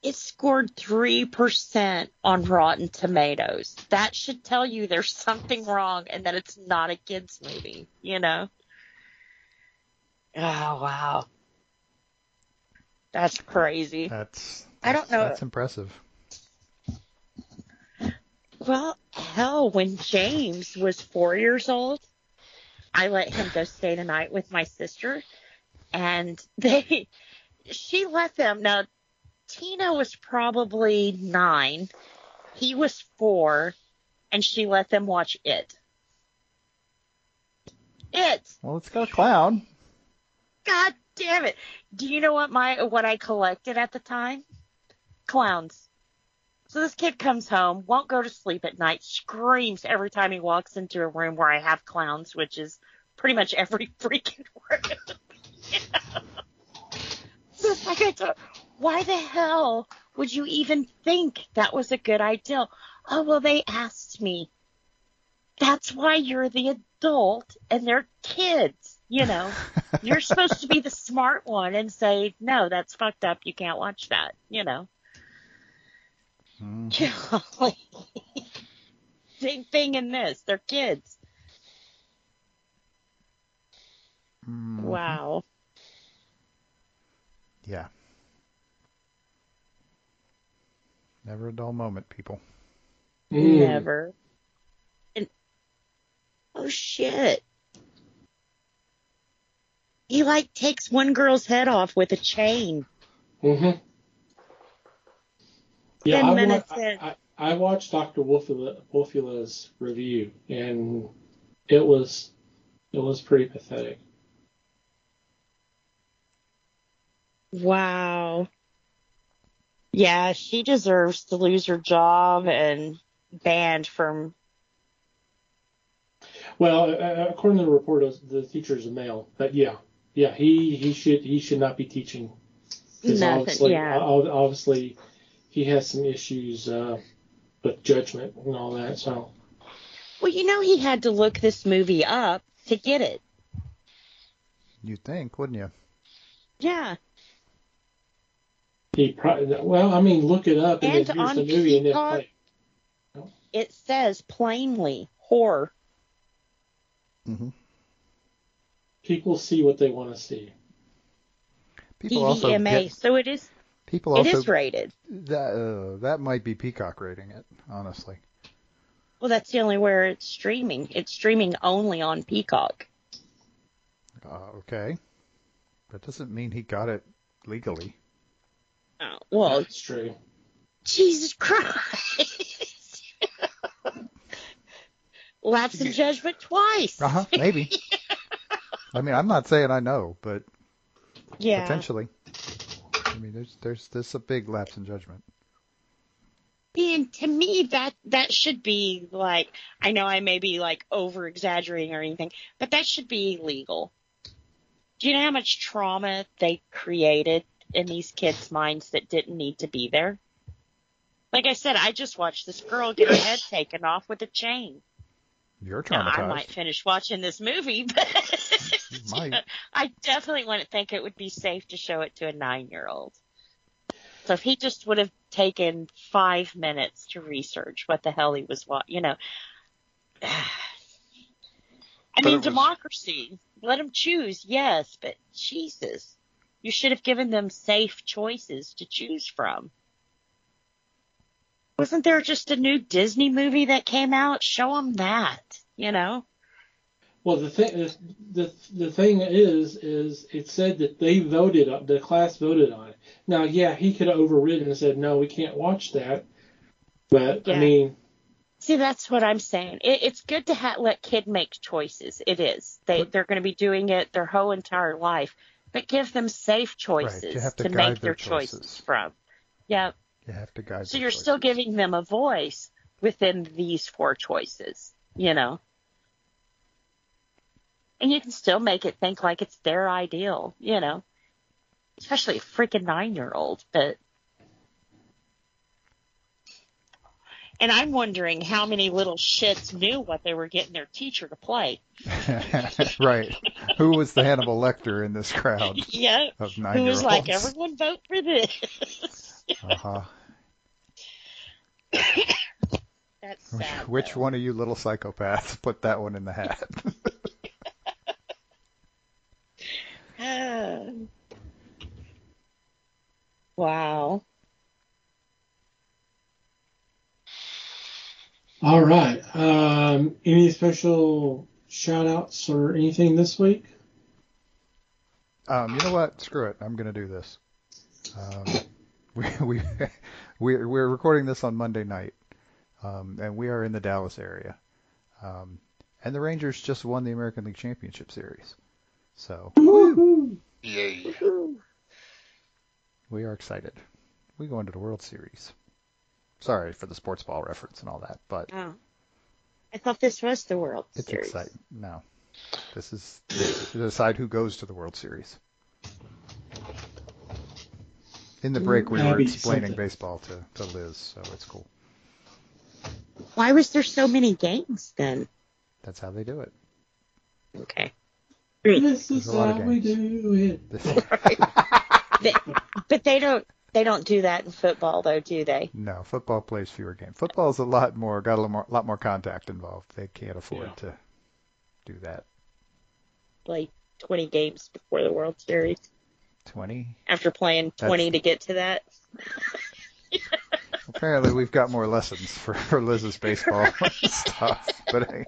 it scored 3% on Rotten Tomatoes. That should tell you there's something wrong and that it's not a kids movie, you know? Oh, wow. That's crazy. I don't know. That's impressive. Well, hell, when James was 4 years old, I let him go stay the night with my sister, and she let them. Now, Tina was probably 9, he was 4, and she let them watch It. Well, it's got a clown. God damn it! Do you know what I collected at the time? Clowns. So this kid comes home, won't go to sleep at night, screams every time he walks into a room where I have clowns, which is pretty much every freaking room. So it's like I thought, why the hell would you even think that was a good idea? Oh, well, they asked me. That's why you're the adult and they're kids, you know. You're supposed to be the smart one and say, no, that's fucked up. You can't watch that, you know. Golly. Same thing in this. They're kids. Mm-hmm. Wow. Yeah. Never a dull moment, people. Never. And oh shit. He like takes one girl's head off with a chain. Mm-hmm. Yeah, 10 minutes in. I watched Dr. Wolfula's review, and it was pretty pathetic. Wow. Yeah, she deserves to lose her job and banned from. Well, according to the report, the teacher is a male, but yeah, he should not be teaching because obviously he has some issues with judgment and all that. So. Well, you know, he had to look this movie up to get it. You'd think, wouldn't you? Yeah. Look it up and then here's the movie and then play. It says plainly horror. Mm-hmm. People see what they want to see. People DVMA, so it is. It is rated. That might be Peacock rating it, honestly. Well, that's the only where it's streaming. It's streaming only on Peacock. Okay. That doesn't mean he got it legally. Oh, well, that's true. Jesus Christ. Lapse in judgment twice. Maybe. I mean, I'm not saying I know, but yeah, potentially. I mean, there's a big lapse in judgment. And to me, that should be like, I know I may be like over exaggerating or anything, but that should be illegal. Do you know how much trauma they created in these kids' minds that didn't need to be there? Like I said, I just watched this girl get her head taken off with a chain. You're traumatized. Now, I might finish watching this movie, but you might. I definitely wouldn't think it would be safe to show it to a 9-year-old. So if he just would have taken 5 minutes to research what the hell he was watching, you know. I mean, democracy. Let them choose, yes, but Jesus. You should have given them safe choices to choose from. Wasn't there just a new Disney movie that came out? Show them that, you know? Well, the thing is it said that the class voted on it. Now, yeah, he could have overridden and said, no, we can't watch that. But, Yeah. I mean, See, that's what I'm saying. It's good to let kid make choices. It is. They're going to be doing it their whole entire life, but give them safe choices Right. You have to make guide their their choices. choices from. Yeah. You have to guide So their you're choices. still giving them a voice within these 4 choices, you know. And you can still make it think like it's their ideal, you know. Especially a freaking 9-year-old, but. And I'm wondering how many little shits knew what they were getting their teacher to play. Right. Who was the Hannibal Lecter in this crowd Yeah. of 9-year-olds? Who was like, everyone vote for this. Uh-huh. That's sad. Which though. one of you little psychopaths put that one in the hat? Wow. all right. Any special shout-outs or anything this week? You know what? Screw it. I'm going to do this. We're recording this on Monday night, and we are in the Dallas area. And the Rangers just won the American League Championship Series. So Yay. we are excited. We go into the World Series. Sorry for the sports ball reference and all that, but Oh. I thought this was the World it's Series. exciting. No. This is to decide who goes to the World Series. In the break, we were Abby explaining something. baseball to Liz, so it's cool. Why was there so many games then? That's how they do it. Okay. This is There's a lot of how we games. do it. But they don't do that in football though, do they? No, football plays fewer games. Football's got a lot more contact involved. They can't afford to do that. Like 20 games before the World Series. 20? After playing 20 to get to that. Apparently, we've got more lessons for Liz's baseball stuff. But anyway.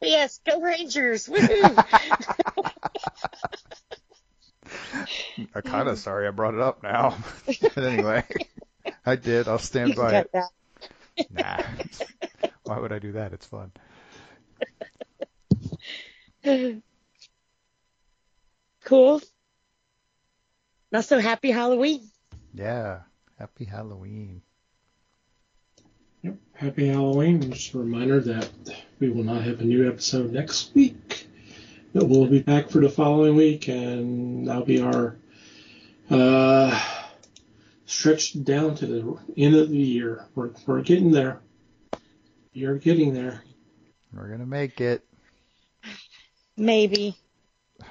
Yes, go Rangers! Woohoo! I'm kind of sorry I brought it up now. But anyway, I did. I'll stand by it. Nah. Why would I do that? It's fun. Cool. Also, happy Halloween. Yeah. Happy Halloween. Yep. Happy Halloween. And just a reminder that we will not have a new episode next week. But we'll be back for the following week, and that'll be our stretched down to the end of the year. We're getting there. You're getting there. We're going to make it. Maybe.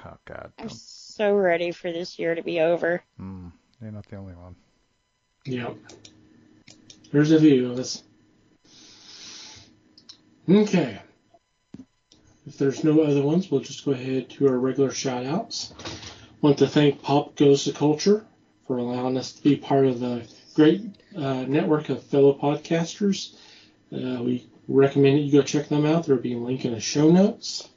Oh, God. I'm so ready for this year to be over. You're not the only one. Yep. There's a few of us. Okay. If there's no other ones, we'll just go ahead to our regular shout-outs. Want to thank Pop Goes to Culture for allowing us to be part of the great network of fellow podcasters. We recommend that you go check them out. There will be a link in the show notes.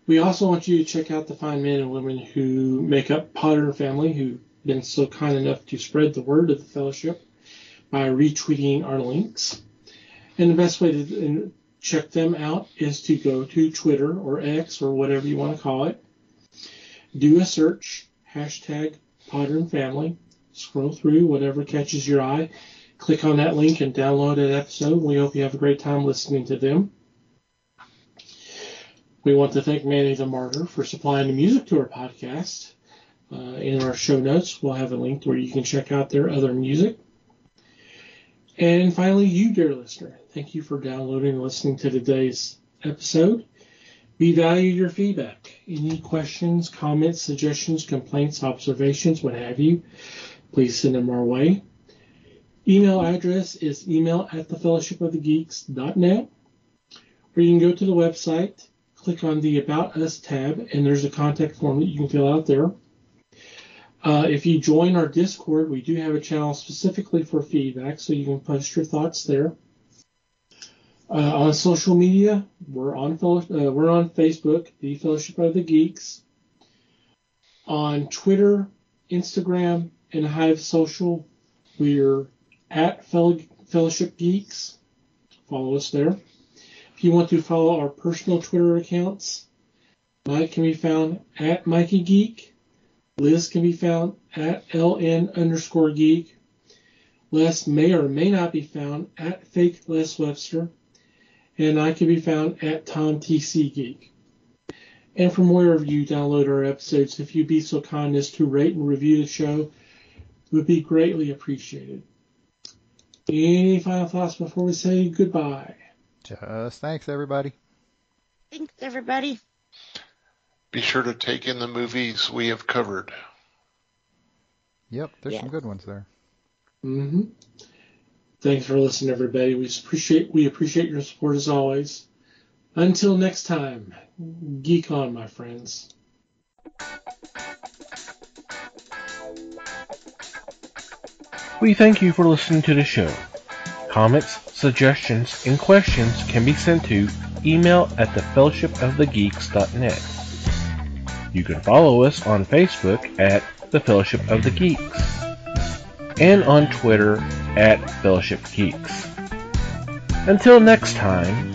We also want you to check out the fine men and women who make up Potter Family, who've been so kind enough to spread the word of the fellowship by retweeting our links. And the best way to check them out is to go to Twitter or X or whatever you want to call it. Do a search, hashtag Potter and Family. Scroll through whatever catches your eye. Click on that link and download that episode. We hope you have a great time listening to them. We want to thank Manny the Martyr for supplying the music to our podcast. In our show notes, we'll have a link where you can check out their other music. And finally, you, dear listener, thank you for downloading and listening to today's episode. We value your feedback. Any questions, comments, suggestions, complaints, observations, what have you, please send them our way. Email address is email@thefellowshipofthegeeks.net, or you can go to the website, click on the About Us tab, and there's a contact form that you can fill out there. If you join our Discord, we do have a channel specifically for feedback, so you can post your thoughts there. On social media, we're on Facebook, The Fellowship of the Geeks. On Twitter, Instagram, and Hive Social, we're at Fellowship Geeks. Follow us there. If you want to follow our personal Twitter accounts, Mike can be found at Mikey Geek. Liz can be found at LN_Geek. Les may or may not be found at Fake Les Webster. And I can be found at Tom TC Geek. And from wherever you download our episodes, if you'd be so kind as to rate and review the show, it would be greatly appreciated. Any final thoughts before we say goodbye? Just thanks, everybody. Thanks, everybody. Be sure to take in the movies we have covered. Yep, there's some good ones there. Mm-hmm. Thanks for listening, everybody. We appreciate your support as always. Until next time, geek on, my friends. We thank you for listening to the show. Comments, suggestions, and questions can be sent to email at thefellowshipofthegeeks.net. You can follow us on Facebook at The Fellowship of the Geeks and on Twitter at Fellowship Geeks. Until next time,